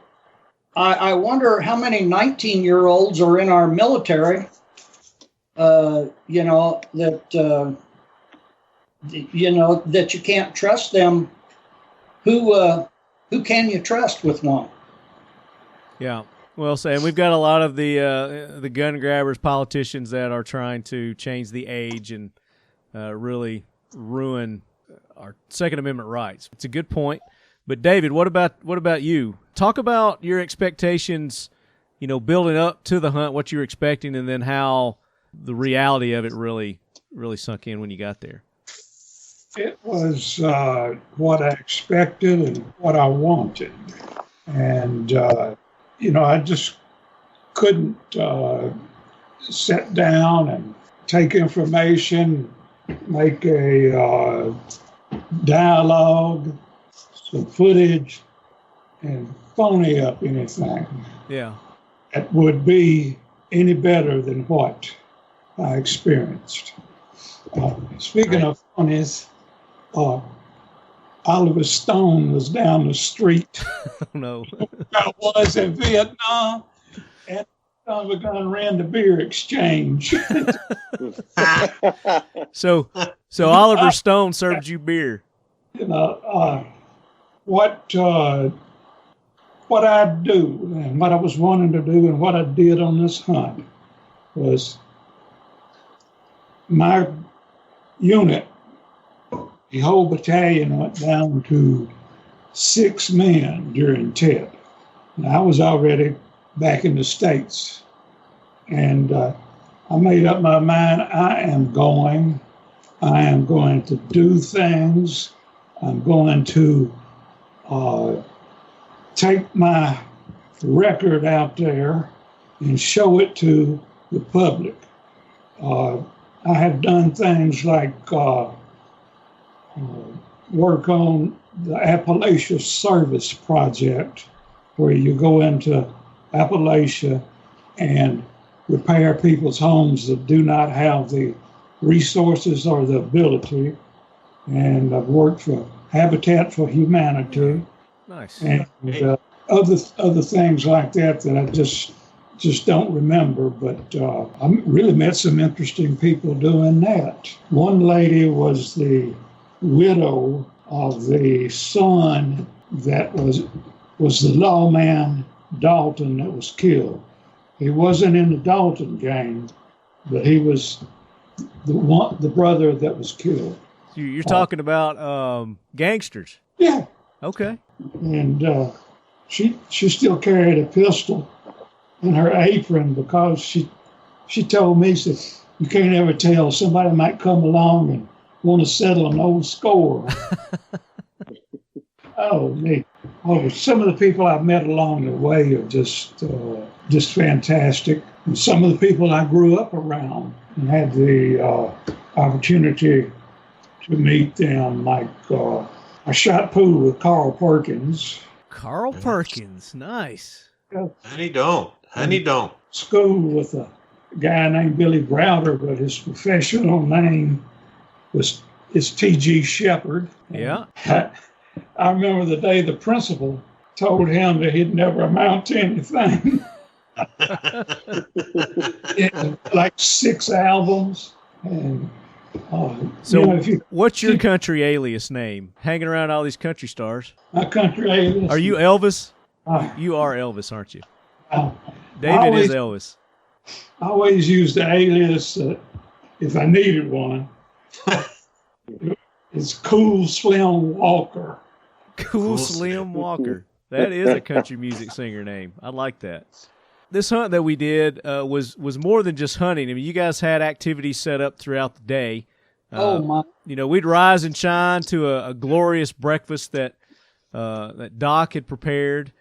I wonder how many 19-year-olds are in our military, you know, that you can't trust them. Who can you trust with one? Yeah. Well said. We've got a lot of the gun grabbers, politicians that are trying to change the age and really ruin our Second Amendment rights. It's a good point. But David, what about you? Talk about your expectations, you know, building up to the hunt, what you were expecting, and then how the reality of it really sunk in when you got there. It was what I expected and what I wanted. And, you know, I just couldn't sit down and take information, make a dialogue, some footage, and phony up anything. Yeah. That would be any better than what I experienced. Speaking of phonies, Oliver Stone was down the street. No. I was in Vietnam, and Oliver Gunn ran the beer exchange. So Oliver Stone served you beer. You know, what I'd do and what I was wanting to do and what I did on this hunt was my unit, the whole battalion went down to 6 men during TED. And I was already back in the States. And I made up my mind, I am going to do things. I'm going to take my record out there and show it to the public. I have done things like work on the Appalachia Service Project, where you go into Appalachia and repair people's homes that do not have the resources or the ability. And I've worked for Habitat for Humanity. Nice. And other things like that I just don't remember. But I really met some interesting people doing that. One lady was the widow of the son that was the lawman Dalton that was killed. He wasn't in the Dalton gang, but he was the brother that was killed. You're talking about gangsters. Yeah. Okay. And she still carried a pistol in her apron because she told me, she said, you can't ever tell, somebody might come along and want to settle an old score. Oh, me. Oh, some of the people I've met along the way are just fantastic. And some of the people I grew up around and had the opportunity to meet them, like I shot pool with Carl Perkins. Carl Perkins, nice. Honey don't. School with a guy named Billy Browder, but his professional name is T.G. Shepard. Yeah. I remember the day the principal told him that he'd never amount to anything. Like 6 albums. And what's your country alias name? Hanging around all these country stars. My country alias. Are you Elvis? You are Elvis, aren't you? David is Elvis. I always use the alias if I needed one. It's Cool Slim Walker. Cool Slim Walker. That is a country music singer name. I like that. This hunt that we did was more than just hunting. I mean, you guys had activities set up throughout the day. We'd rise and shine to a glorious breakfast that Doc had prepared,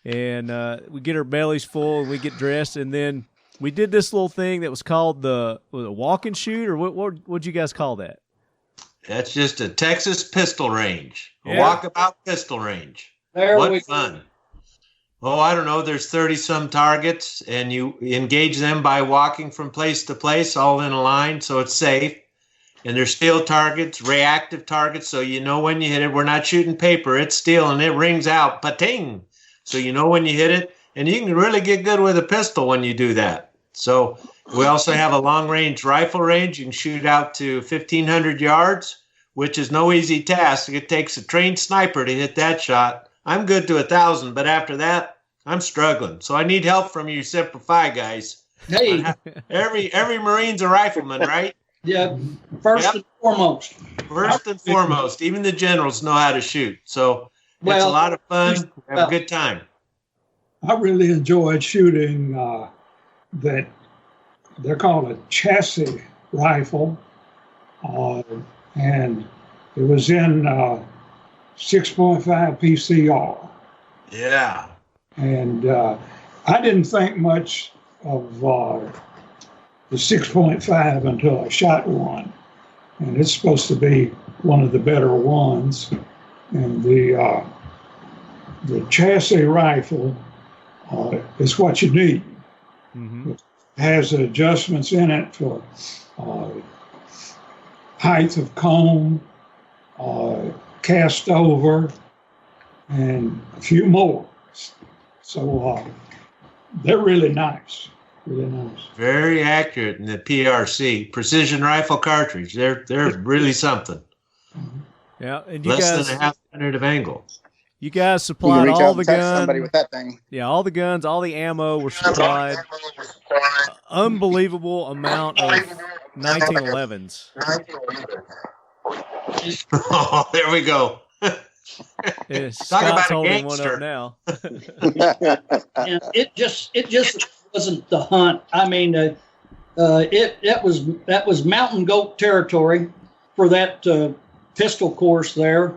and we get our bellies full and we get dressed, and then we did this little thing that was called the walk and shoot, or what'd you guys call that? That's just a Texas pistol range, a walkabout pistol range. What fun. Oh, I don't know. There's 30-some targets, and you engage them by walking from place to place, all in a line, so it's safe. And there's steel targets, reactive targets, so you know when you hit it. We're not shooting paper. It's steel, and it rings out, pa-ting. So you know when you hit it, and you can really get good with a pistol when you do that. So we also have a long-range rifle range. You can shoot out to 1,500 yards, which is no easy task. It takes a trained sniper to hit that shot. I'm good to 1,000, but after that, I'm struggling. So I need help from you Semper Fi guys. Hey, every Marine's a rifleman, right? Yeah, first and foremost. First and foremost. Even the generals know how to shoot. So it's a lot of fun. Have a good time. I really enjoyed shooting that they're called a chassis rifle, and it was in 6.5 PCR. Yeah. And I didn't think much of the 6.5 until I shot one. And it's supposed to be one of the better ones. And the chassis rifle is what you need. Mm-hmm. It has adjustments in it for height of cone, cast over, and a few more. So they're really nice. Really nice. Very accurate in the PRC, precision rifle cartridge. They're really something. Yeah, and you less guys, than a half minute of angle. You guys supplied all the guns. Somebody with that thing. Yeah, all the guns, all the ammo were supplied. Unbelievable amount of 1911s. Oh, there we go. Yeah, Talk about Scott's a holding one gangster. up now. And it just wasn't the hunt. I mean, that was mountain goat territory for that pistol course there.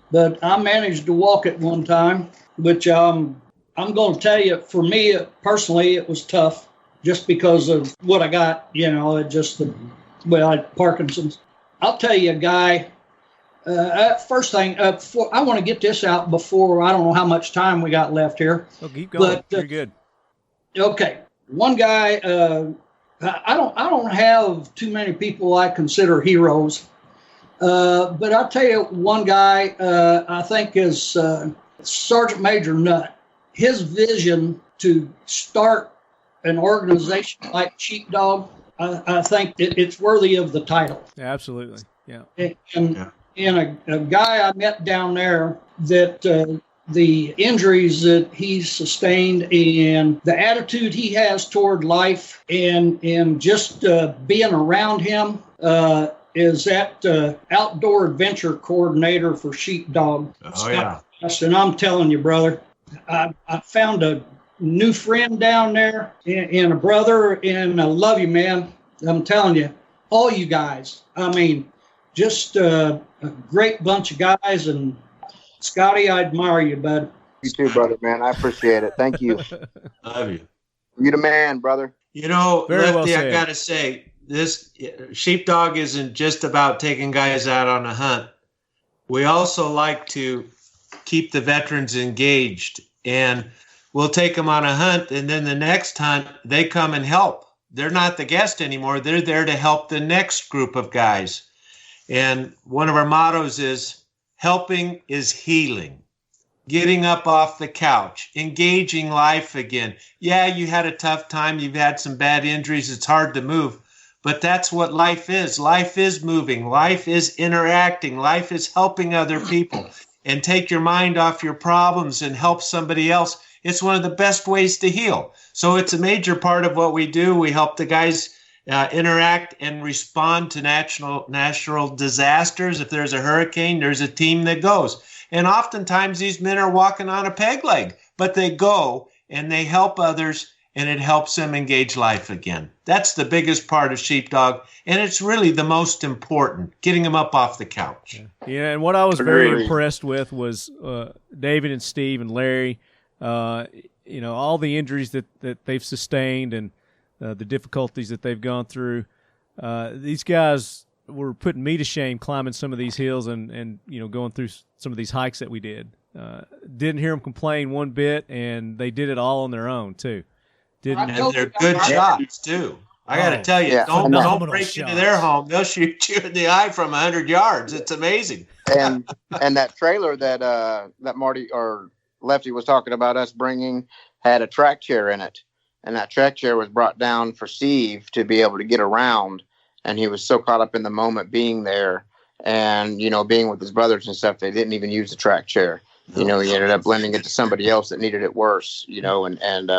But I managed to walk it one time, which I'm going to tell you, for me personally, it was tough just because of what I got. You know, I had Parkinson's. I'll tell you, a guy First thing, I want to get this out before, I don't know how much time we got left here. Oh, keep going. You're good. Okay. One guy, I don't have too many people I consider heroes. But I'll tell you one guy, I think is Sergeant Major Nutt. His vision to start an organization like Sheepdog, I think it's worthy of the title. Yeah, absolutely. Yeah. And a guy I met down there that the injuries that he's sustained and the attitude he has toward life and just being around him is that outdoor adventure coordinator for Sheepdog. Oh, yeah. And I'm telling you, brother, I found a new friend down there and a brother, and I love you, man. I'm telling you, all you guys. I mean, just a great bunch of guys. And Scotty, I admire you, bud. You too, brother, man. I appreciate it. Thank you. Love you. You the man, brother. You know, Very well Lefty, said. I got to say, this Sheepdog isn't just about taking guys out on a hunt. We also like to keep the veterans engaged, and we'll take them on a hunt, and then the next hunt they come and help. They're not the guest anymore. They're there to help the next group of guys. And one of our mottos is helping is healing. Getting up off the couch, engaging life again. Yeah, you had a tough time. You've had some bad injuries. It's hard to move. But that's what life is. Life is moving. Life is interacting. Life is helping other people. And take your mind off your problems and help somebody else. It's one of the best ways to heal. So it's a major part of what we do. We help the guys interact and respond to natural disasters. If there's a hurricane, there's a team that goes. And oftentimes these men are walking on a peg leg, but they go and they help others, and it helps them engage life again. That's the biggest part of Sheepdog, and it's really the most important, getting them up off the couch. Yeah, and what I was very impressed with was David and Steve and Larry, all the injuries that they've sustained and the difficulties that they've gone through. These guys were putting me to shame climbing some of these hills and going through some of these hikes that we did. Didn't hear them complain one bit, and they did it all on their own too. And they're good shots too. I got to tell you, don't break into their home. They'll shoot you in the eye from 100 yards. It's amazing. And that trailer that Marty or Lefty was talking about us bringing had a track chair in it, and that track chair was brought down for Steve to be able to get around. And he was so caught up in the moment being there and, being with his brothers and stuff, they didn't even use the track chair. He ended up lending it to somebody else that needed it worse, and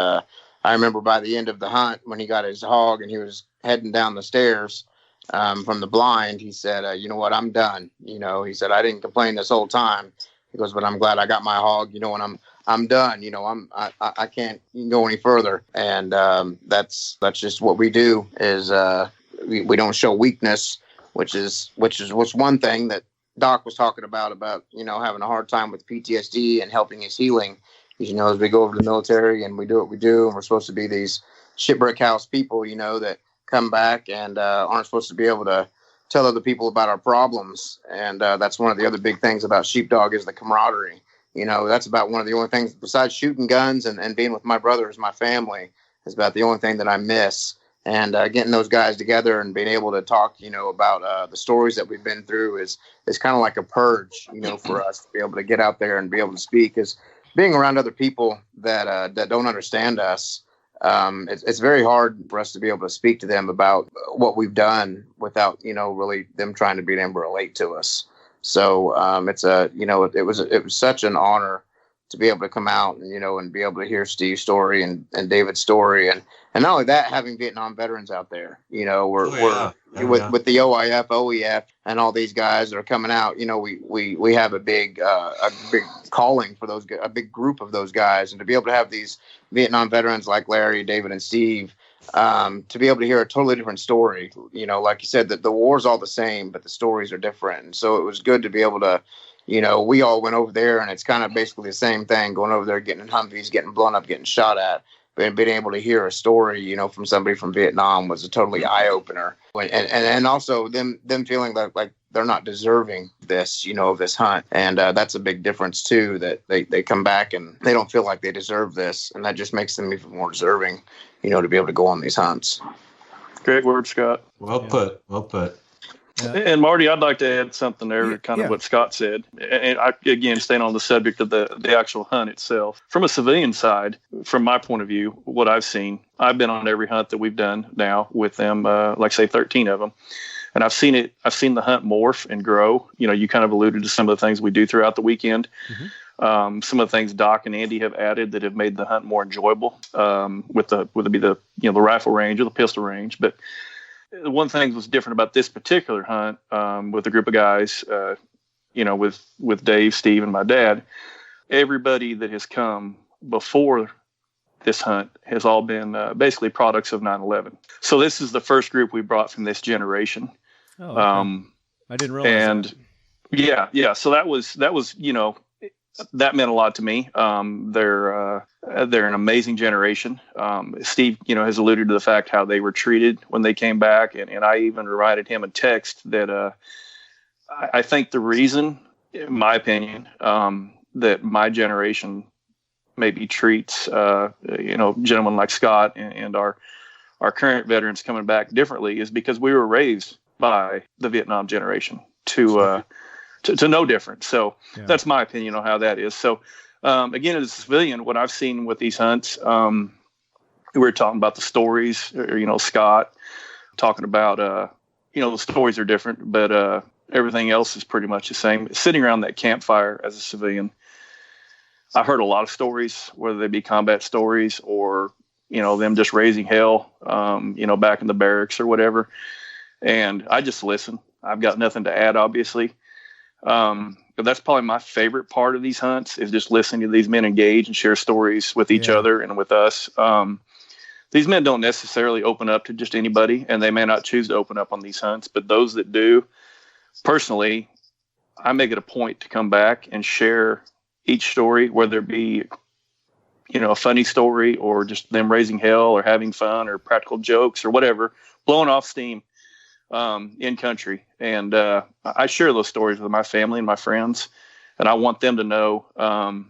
I remember by the end of the hunt when he got his hog and he was heading down the stairs from the blind, he said, you know what, I'm done. He said, I didn't complain this whole time. He goes, but I'm glad I got my hog, and I'm done. I can't go any further. And that's just what we do is we don't show weakness, which is one thing that Doc was talking about, having a hard time with PTSD and helping his healing. As we go over to the military and we do what we do, and we're supposed to be these shipwreck house people, that come back and aren't supposed to be able to tell other people about our problems. And that's one of the other big things about Sheepdog is the camaraderie. That's about one of the only things besides shooting guns and being with my brothers, my family, is about the only thing that I miss. And getting those guys together and being able to talk, about the stories that we've been through is kind of like a purge, for us to be able to get out there and be able to speak. Because being around other people that don't understand us, it's very hard for us to be able to speak to them about what we've done without, really them trying to be able to relate to us. So it was such an honor to be able to come out and be able to hear Steve's story and David's story. And not only that, having Vietnam veterans out there, we're with the OIF, OEF, and all these guys that are coming out, we have a big calling for those, a big group of those guys. And to be able to have these Vietnam veterans like Larry, David, and Steve, to be able to hear a totally different story, like you said, that the war's all the same, but the stories are different. And so it was good to be able to, we all went over there and it's kind of basically the same thing, going over there, getting in Humvees, getting blown up, getting shot at. being able to hear a story, you know, from somebody from Vietnam was a totally eye opener. And also them feeling like they're not deserving this, you know, of this hunt. And that's a big difference too, that they come back and they don't feel like they deserve this. And that just makes them even more deserving, you know, to be able to go on these hunts. Great word, Scott. Well put. Well put. Yeah. And Marty, I'd like to add something there, kind of what Scott said. And I, again, staying on the subject of the actual hunt itself. From a civilian side, from my point of view, what I've seen, I've been on every hunt that we've done now with them, like say 13 of them. And I've seen the hunt morph and grow. You know, you kind of alluded to some of the things we do throughout the weekend. Mm-hmm. Some of the things Doc and Andy have added that have made the hunt more enjoyable, whether it be the rifle range or the pistol range. But one thing that was different about this particular hunt with a group of guys, with Dave, Steve, and my dad, everybody that has come before this hunt has all been basically products of 9/11. So this is the first group we brought from this generation. Oh, okay. I didn't realize and that. Yeah. So that was, that meant a lot to me. They're an amazing generation. Steve, has alluded to the fact how they were treated when they came back. And I even reminded him in text that I think the reason, in my opinion, that my generation maybe treats, gentlemen like Scott and our current veterans coming back differently is because we were raised by the Vietnam generation to know different. So that's my opinion on how that is. So again, as a civilian, what I've seen with these hunts, we were talking about the stories, Scott talking about, the stories are different, but everything else is pretty much the same. Sitting around that campfire as a civilian, I heard a lot of stories, whether they be combat stories or, them just raising hell, back in the barracks or whatever. And I just listen. I've got nothing to add, obviously. But that's probably my favorite part of these hunts is just listening to these men engage and share stories with each other and with us. These men don't necessarily open up to just anybody, and they may not choose to open up on these hunts, but those that do, personally, I make it a point to come back and share each story, whether it be, a funny story or just them raising hell or having fun or practical jokes or whatever, blowing off steam. In country. And I share those stories with my family and my friends, and I want them to know, I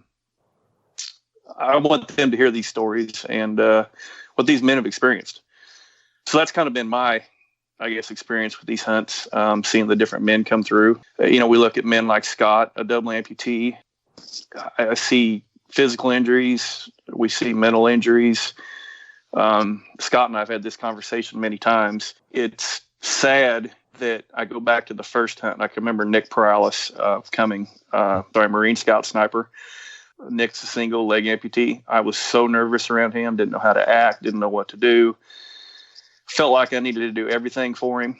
want them to hear these stories and what these men have experienced. So that's kind of been my, experience with these hunts, seeing the different men come through. We look at men like Scott, a double amputee. I see physical injuries. We see mental injuries. Scott and I have had this conversation many times. It's sad that I go back to the first hunt. I can remember Nick Paralis coming, Marine Scout sniper. Nick's a single leg amputee. I was so nervous around him, didn't know how to act, didn't know what to do. Felt like I needed to do everything for him.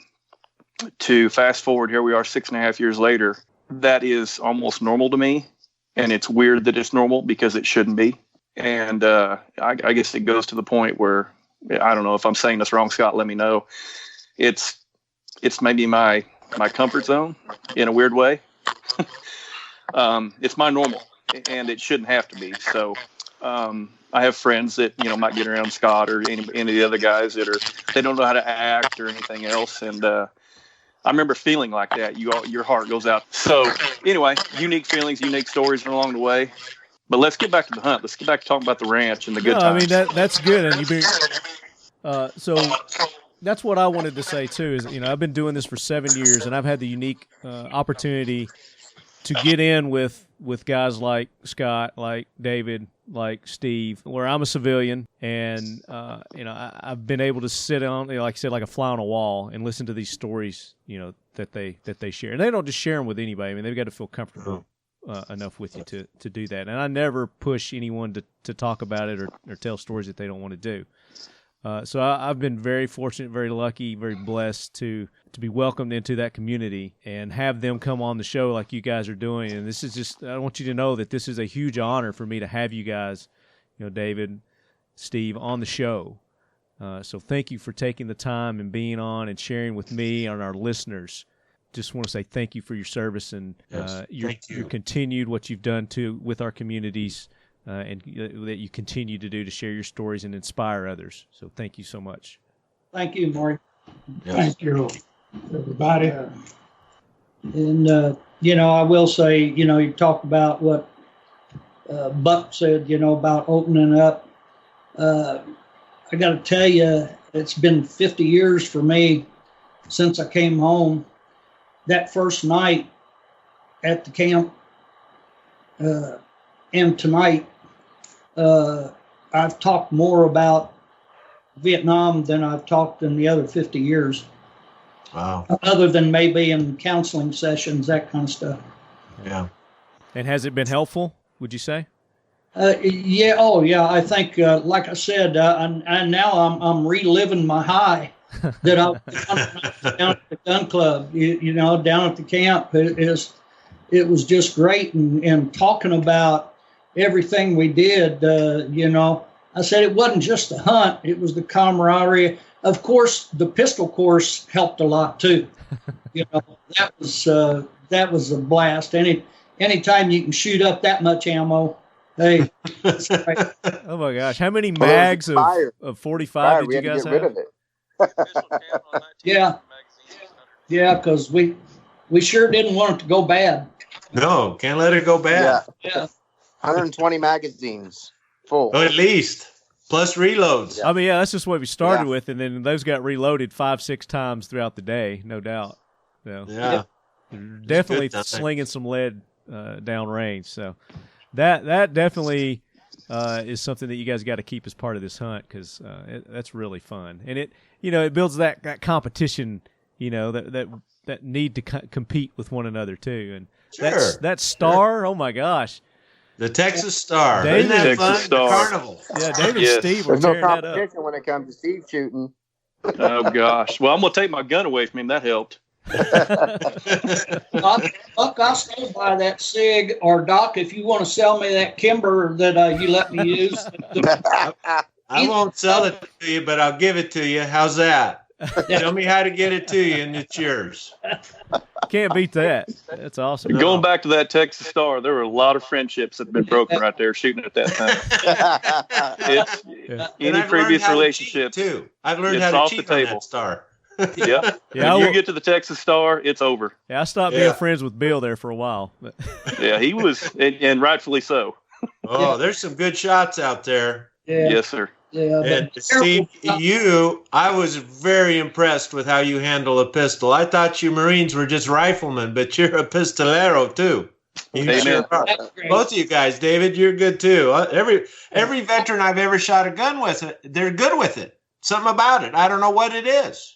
To fast forward, here we are 6.5 years later. That is almost normal to me. And it's weird that it's normal because it shouldn't be. And I guess it goes to the point where, I don't know if I'm saying this wrong, Scott, let me know. It's maybe my comfort zone in a weird way. It's my normal, and it shouldn't have to be. So I have friends that might get around Scott or any of the other guys they don't know how to act or anything else. And I remember feeling like that. Your heart goes out. So anyway, unique feelings, unique stories along the way. But let's get back to the hunt. Let's get back to talking about the ranch and the good times. I mean that's good, and so. That's what I wanted to say too. Is I've been doing this for 7 years, and I've had the unique opportunity to get in with guys like Scott, like David, like Steve, where I'm a civilian, and I've been able to sit on, like I said, like a fly on a wall, and listen to these stories, that they share, and they don't just share them with anybody. I mean, they've got to feel comfortable enough with you to do that. And I never push anyone to talk about it or tell stories that they don't want to do. So I've been very fortunate, very lucky, very blessed to be welcomed into that community and have them come on the show like you guys are doing. And this is just, I want you to know that this is a huge honor for me to have you guys, David, Steve, on the show. So thank you for taking the time and being on and sharing with me and our listeners. Just want to say thank you for your service and your continued what you've done with our communities. and that you continue to do to share your stories and inspire others. So thank you so much. Thank you, Marty. Yes. Thank you, everybody. And, I will say, you talked about what Buck said, about opening up. I got to tell you, it's been 50 years for me since I came home. That first night at the camp and tonight, I've talked more about Vietnam than I've talked in the other 50 years. Wow. Other than maybe in counseling sessions, that kind of stuff. Yeah. And has it been helpful, would you say? Yeah. Oh, yeah. I think, like I said, and now I'm reliving my high that I was down at the gun club. Down at the camp. It was just great, and talking about everything we did. I said it wasn't just the hunt; it was the camaraderie. Of course, the pistol course helped a lot too. That was a blast. Anytime you can shoot up that much ammo. Hey, that's great. Oh my gosh. How many mags of 45 did you guys have? Rid of it. Yeah, because we sure didn't want it to go bad. No, can't let it go bad. Yeah. 120 magazines full. Oh, at least. Plus reloads. I mean, that's just what we started with, and then those got reloaded 5-6 times throughout the day, no doubt. So, Yeah. definitely good, slinging some lead down range. So that definitely is something that you guys got to keep as part of this hunt, because that's really fun, and it builds that competition, that need to compete with one another too, and Sure. that star. Oh my gosh. The Texas Star. David, Isn't that Texas fun? Star. The carnival. Yeah, David Yes. and Steve were There's no tearing that up. competition when it comes to Steve shooting. Oh gosh. Well, I'm gonna take my gun away from him. That helped. Buck, I'll stay by that SIG, or Doc, if you want to sell me that Kimber that you let me use. I won't sell it to you, but I'll give it to you. How's that? Tell me how to get it to you, and it's yours. Can't beat that. That's awesome. Going back to that Texas Star, there were a lot of friendships that have been broken right there shooting at that thing. And Any I've previous learned how to relationship cheat, too. I've learned it's how to off the cheat on table. that Star. Yeah. Yeah, When you get to the Texas Star, it's over. I stopped being friends with Bill there for a while. But Yeah, he was, and rightfully so. Oh, there's some good shots out there. Yeah, Yes, sir. yeah. And But Steve, careful. I was very impressed with how you handle a pistol. I thought you Marines were just riflemen, but you're a pistolero too. You Amen. sure are. That's great. Both of you guys, David, you're good too. Every veteran I've ever shot a gun with, they're good with it. Something about it. I don't know what it is.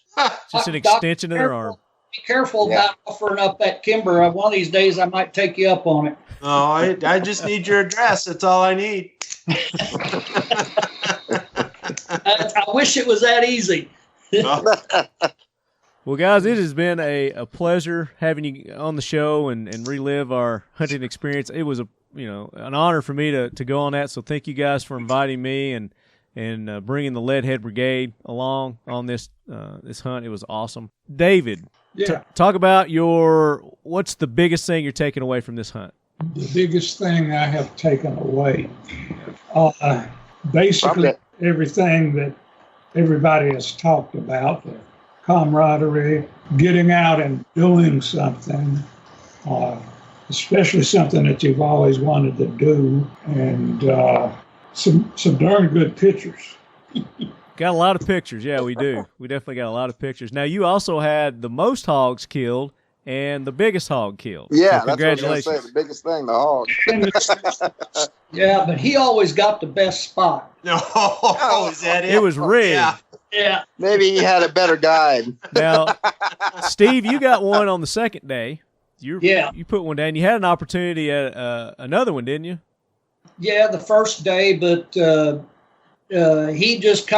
just an Doc, extension of their arm. Be careful about offering up that Kimber. One of these days, I might take you up on it. Oh, I just need your address. That's all I need. I wish it was that easy. Well, guys, it has been a pleasure having you on the show and relive our hunting experience. It was an honor for me to go on that. So thank you guys for inviting me and bringing the Leadhead Brigade along on this hunt. It was awesome. David, talk about what's the biggest thing you're taking away from this hunt? The biggest thing I have taken away, basically everything that everybody has talked about, the camaraderie, getting out and doing something, especially something that you've always wanted to do, and some darn good pictures. Got a lot of pictures. Yeah, we do. We definitely got a lot of pictures. Now, you also had the most hogs killed and the biggest hog killed. Yeah, so that's what I was congratulations. going to say. The biggest thing, the hog. Yeah, but he always got the best spot. No, is that it? It was rigged. Yeah. Yeah. Maybe he had a better guide. Now, Steve, you got one on the second day. You put one down. You had an opportunity at another one, didn't you? Yeah, the first day, but he just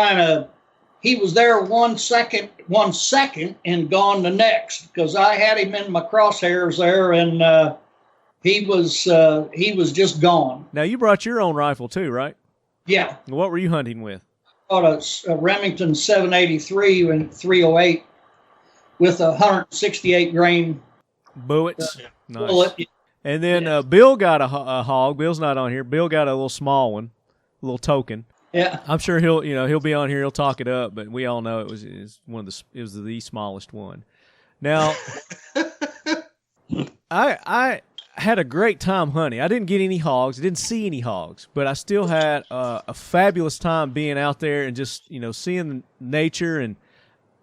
he was there 1 second, and gone the next, because I had him in my crosshairs there, and he was just gone. Now, you brought your own rifle too, right? Yeah. What were you hunting with? Bought a Remington 783 and 308 with a 168 grain Bullets. Nice. bullet. And then Bill got a hog. Bill's not on here. Bill got a little small one, a little token. Yeah. I'm sure he'll be on here. He'll talk it up, but we all know it was the smallest one. Now, I had a great time hunting. I didn't get any hogs. I didn't see any hogs, but I still had a fabulous time being out there and just, seeing nature and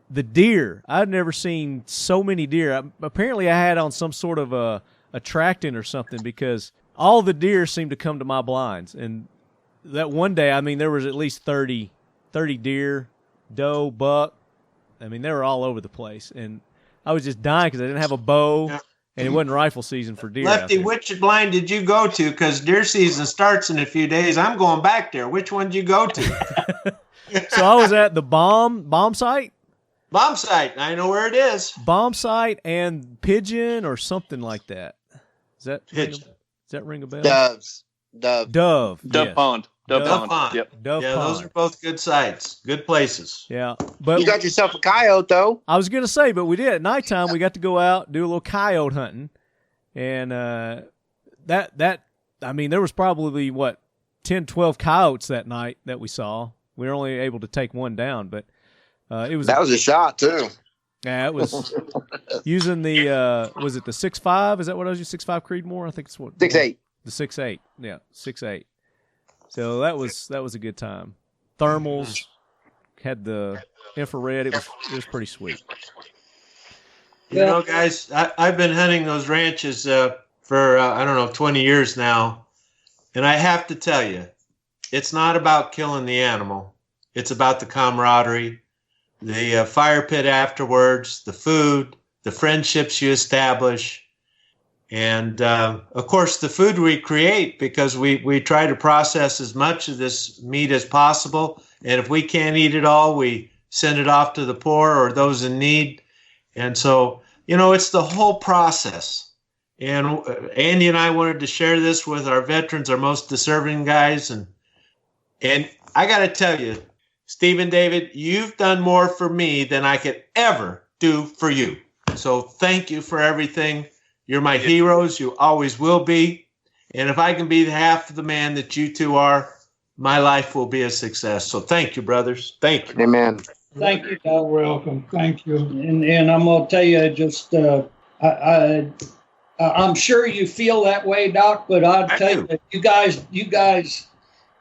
the deer. I'd never seen so many deer. Apparently I had on some sort of a attractant or something, because all the deer seemed to come to my blinds. And that one day, there was at least 30 deer, doe, buck. They were all over the place. And I was just dying because I didn't have a bow. Yeah. And it wasn't rifle season for deer. Lefty, which blind did you go to? Because deer season starts in a few days. I'm going back there. Which one did you go to? So I was at the bomb site. Bomb site. I know where it is. Bomb site and pigeon or something like that. Does that ring a bell? Dove yes. Pond. Dove Pond. Yep. Dove Pond. Those are both good sites, good places. Yeah, but you got yourself a coyote, though. I was gonna say, but we did at nighttime. We got to go out, do a little coyote hunting, and there was probably 10, 12 coyotes that night that we saw. We were only able to take one down, but it was that was a shot too. Yeah, it was using the was it the 6.5? Is that what I was using? 6.5 Creedmoor? I think it's what 6.8. The 6.8. Yeah, 6.8. So that was a good time. Thermals, had the infrared. It was pretty sweet. Guys, I've been hunting those ranches for 20 years now, and I have to tell you, it's not about killing the animal. It's about the camaraderie, the fire pit afterwards, the food, the friendships you establish. And, of course, the food we create, because we try to process as much of this meat as possible. And if we can't eat it all, we send it off to the poor or those in need. And so, it's the whole process. And Andy and I wanted to share this with our veterans, our most deserving guys. And I got to tell you, Stephen David, you've done more for me than I could ever do for you. So thank you for everything. You're my heroes. You always will be. And if I can be half of the man that you two are, my life will be a success. So thank you, brothers. Thank you. Amen. Thank you. You're welcome. Thank you. And I'm going to tell you, just I'm sure you feel that way, Doc, but I'll tell you that you guys,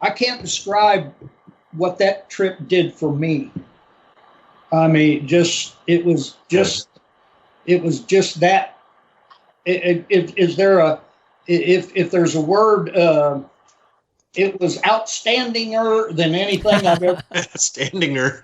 I can't describe what that trip did for me. It was just that. Is there if there's a word, it was outstandinger than anything I've ever. Outstandinger.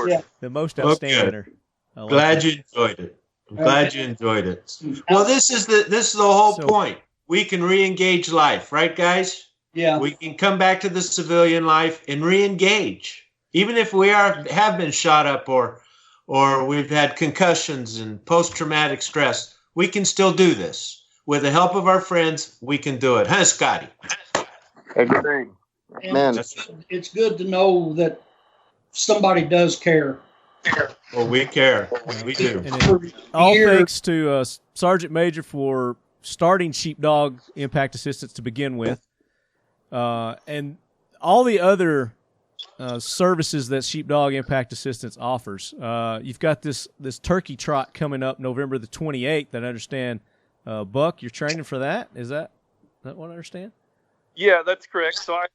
Yeah. The most outstander. Glad you enjoyed it. I'm glad you enjoyed it. Well, this is the whole point. We can re-engage life, right, guys? Yeah. We can come back to the civilian life and re-engage, even if we have been shot up or we've had concussions and post-traumatic stress. We can still do this. With the help of our friends, we can do it. Huh, Scotty? Agreed. Man. It's good to know that somebody does care. Well, we care. We do. And all thanks to Sergeant Major for starting Sheepdog Impact Assistance to begin with, and all the other services that Sheepdog Impact Assistance offers. You've got this turkey trot coming up November the 28th that I understand, Buck, you're training for that? Is that what I understand? Yeah, that's correct. So I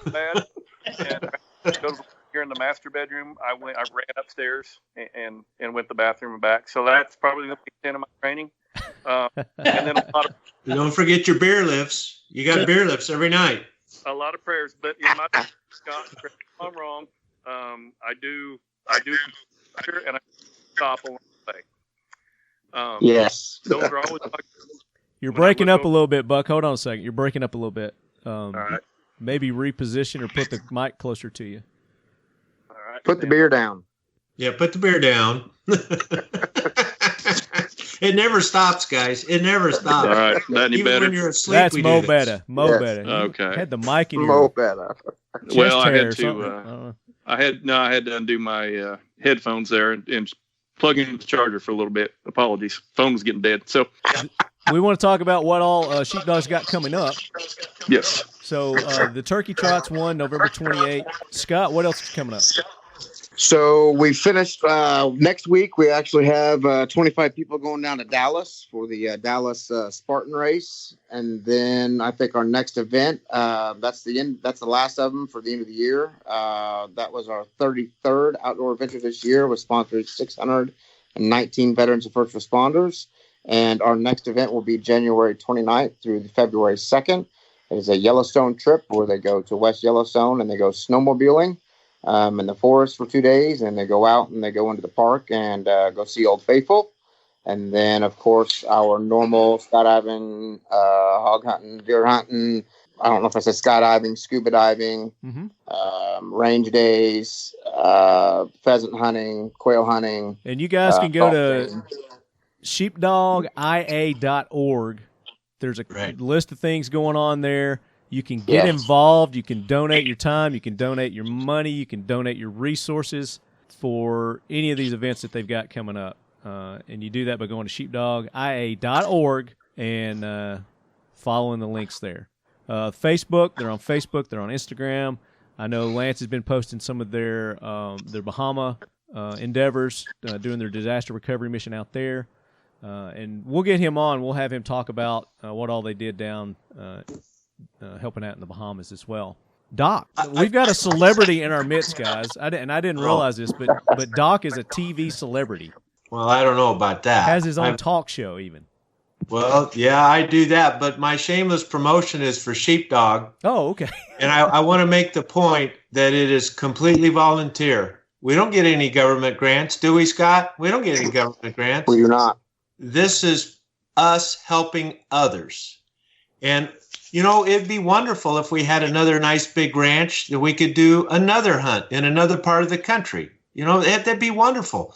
bad, and here in the master bedroom, I ran upstairs and went to the bathroom and back. So that's probably the extent of my training. And then a lot of don't forget your beer lifts. You got beer lifts every night. A lot of prayers, but in my Scott, if I'm wrong, I do, and I stop along the way. Yes. Those are always. You're breaking up a little bit, Buck. Hold on a second. You're breaking up a little bit. All right. Maybe reposition or put the mic closer to you. All right. Put the beer down. Yeah, put the beer down. It never stops, guys. It never stops. All right. That any Even better? when you're asleep, That's we Mo do better. this. Mo Yes. better. You Okay. had the mic in your Mo better. chest Well, I hair had or something. to. I had to undo my headphones there and plugging in the charger for a little bit. Apologies. Phone was getting dead. So we want to talk about what all Sheepdog's got coming up. yes. So the Turkey Trot's one, November 28th. Scott, what else is coming up? So we finished next week. We actually have 25 people going down to Dallas for the Dallas Spartan race, and then I think our next event that's the end. That's the last of them for the end of the year. That was our 33rd outdoor adventure this year. Was sponsored 619 veterans and first responders, and our next event will be January 29th through February 2nd. It is a Yellowstone trip where they go to West Yellowstone and they go snowmobiling in the forest for 2 days, and they go out and they go into the park and go see Old Faithful. And then, of course, our normal skydiving, hog hunting, deer hunting. I don't know if I said skydiving, scuba diving, range days, pheasant hunting, quail hunting. And you guys can go to sheepdogia.org. There's a list of things going on there. You can get involved. You can donate your time. You can donate your money. You can donate your resources for any of these events that they've got coming up. And you do that by going to sheepdogia.org and following the links there. Facebook, they're on Facebook. They're on Instagram. I know Lance has been posting some of their Bahama endeavors, doing their disaster recovery mission out there. And we'll get him on. We'll have him talk about what all they did down helping out in the Bahamas as well. Doc, we've got a celebrity in our midst, guys. I didn't realize this, but Doc is a TV celebrity. Well, I don't know about that. Has his own talk show even. Well, yeah, I do that, but my shameless promotion is for Sheepdog. Oh, okay. And I want to make the point that it is completely volunteer. We don't get any government grants, do we, Scott? We don't get any government grants. We do not. This is us helping others. And, you know, it'd be wonderful if we had another nice big ranch that we could do another hunt in another part of the country. You know, that'd be wonderful.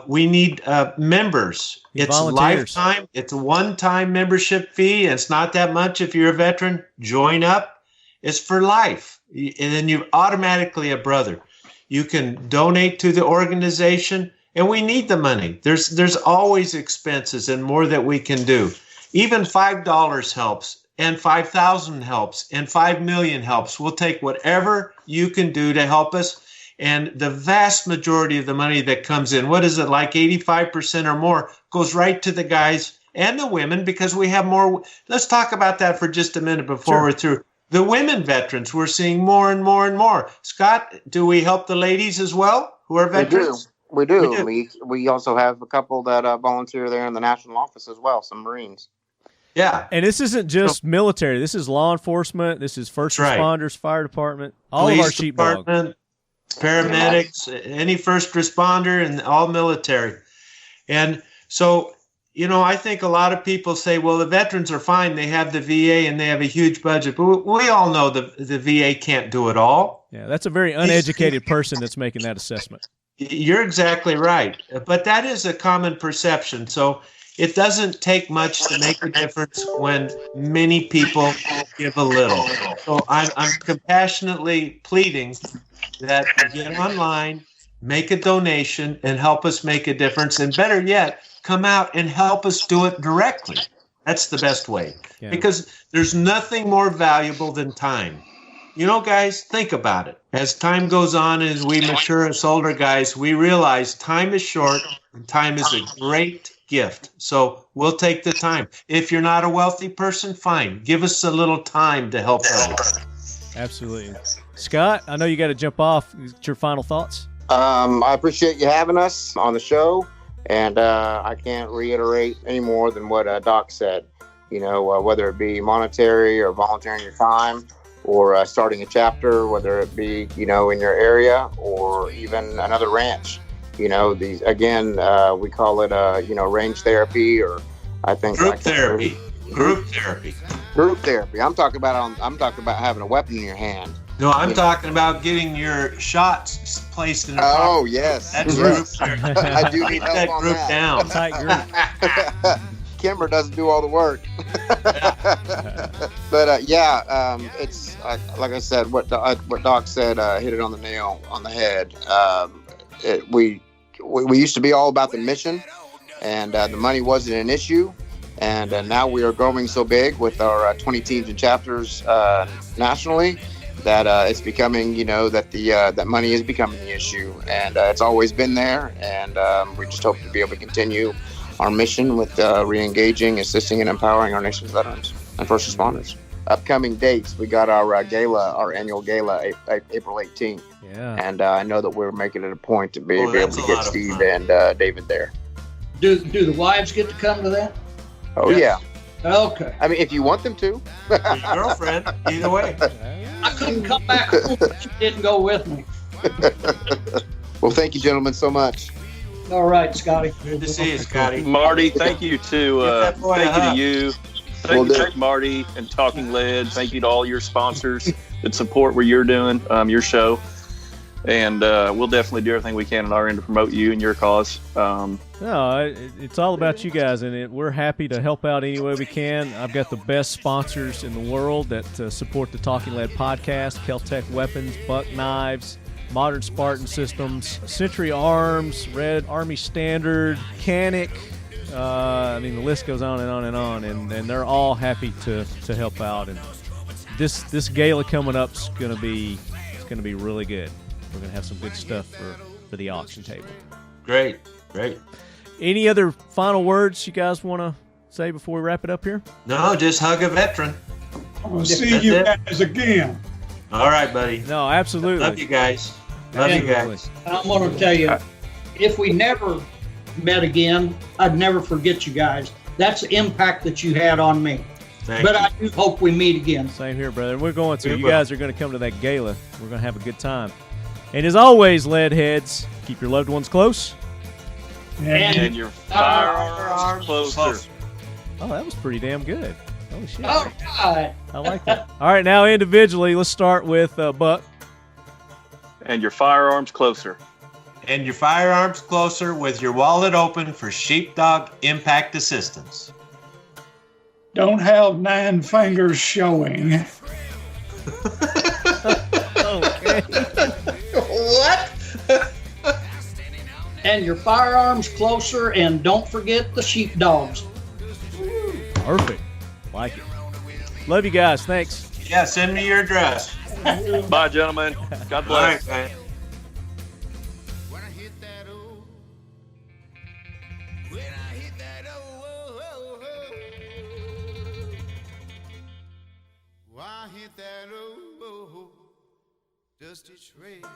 We need members. It's volunteers. Lifetime. It's a one-time membership fee. And it's not that much if you're a veteran. Join up. It's for life. And then you're automatically a brother. You can donate to the organization, and we need the money. There's always expenses and more that we can do. Even $5 helps, and $5,000 helps, and $5 million helps. We'll take whatever you can do to help us. And the vast majority of the money that comes in, what is it, like 85% or more, goes right to the guys and the women, because we have more. Let's talk about that for just a minute before we're through. The women veterans, we're seeing more and more and more. Scott, do we help the ladies as well who are veterans? We do. We also have a couple that volunteer there in the national office as well, some Marines. Yeah. And this isn't just military. This is law enforcement. This is first responders, fire department, all Police of our sheepdog. Paramedics, any first responder, and all military. And so, you know, I think a lot of people say, well, the veterans are fine. They have the VA and they have a huge budget. But we all know the VA can't do it all. Yeah, that's a very uneducated person that's making that assessment. You're exactly right. But that is a common perception. So it doesn't take much to make a difference when many people give a little. So I'm compassionately pleading that you get online, make a donation, and help us make a difference. And better yet, come out and help us do it directly. That's the best way. Yeah. Because there's nothing more valuable than time. You know, guys, think about it. As time goes on, as we mature as older guys, we realize time is short and time is a great gift. So we'll take the time. If you're not a wealthy person, fine. Give us a little time to help others. Absolutely. Scott, I know you got to jump off. What's your final thoughts? I appreciate you having us on the show. And I can't reiterate any more than what Doc said. You know, whether it be monetary or volunteering your time, or starting a chapter, whether it be, you know, in your area or even another ranch. You know, these, again, we call it, you know, range therapy, or I think group therapy. Group therapy. Group therapy. I'm talking about having a weapon in your hand. No, I'm talking about getting your shots placed in a Oh, yes. That's group therapy. I do need help that on group that. down. Tight group. Kimber doesn't do all the work. But it's like I said, what Doc said, hit it on the nail on the head. we used to be all about the mission, and the money wasn't an issue. And now we are growing so big with our 20 teams and chapters nationally that it's becoming, that money is becoming the issue. And it's always been there. And we just hope to be able to continue our mission with re-engaging, assisting, and empowering our nation's veterans and first responders. Upcoming dates, we got our annual gala, April 18th. Yeah. And I know that we're making it a point to be able to get Steve and David there. Do the wives get to come to that? Oh, yes. Yeah. Okay. I mean, if you want them to. Your girlfriend, either way. I couldn't come back home if you didn't go with me. Well, thank you, gentlemen, so much. All right, Scotty. Good to see you, Scotty. Marty, thank you to you. Thank you to Marty and Talking Lead. Thank you to all your sponsors that support what you're doing, your show. And we'll definitely do everything we can on our end to promote you and your cause. No, it's all about you guys, and we're happy to help out any way we can. I've got the best sponsors in the world that support the Talking Lead podcast: Kel-Tec Weapons, Buck Knives, Modern Spartan Systems, Century Arms, Red Army Standard, Canic. I mean, the list goes on and on and on, and they're all happy to help out. And this gala coming up is gonna be really good. We're going to have some good stuff for the auction table. Great. Any other final words you guys want to say before we wrap it up here? No, just hug a veteran. I'm going to see you guys again. All right, buddy. No, absolutely. Love you guys. Love you guys. I'm going to tell you, if we never met again, I'd never forget you guys. That's the impact that you had on me. But I do hope we meet again. Same here, brother. We're going to. You guys are going to come to that gala. We're going to have a good time. And as always, lead heads, keep your loved ones close. And your firearms closer. Oh, that was pretty damn good. Holy shit. All right. I like that. All right, now individually, let's start with Buck. And your firearms closer. And your firearms closer with your wallet open for Sheepdog Impact Assistance. Don't have 9 fingers showing. Okay. What? And your firearms closer, and don't forget the sheepdogs. Perfect. Like it. Love you guys. Thanks. Yeah, send me your address. Bye, gentlemen. God bless. All right, man. Why hit that old dusty trail?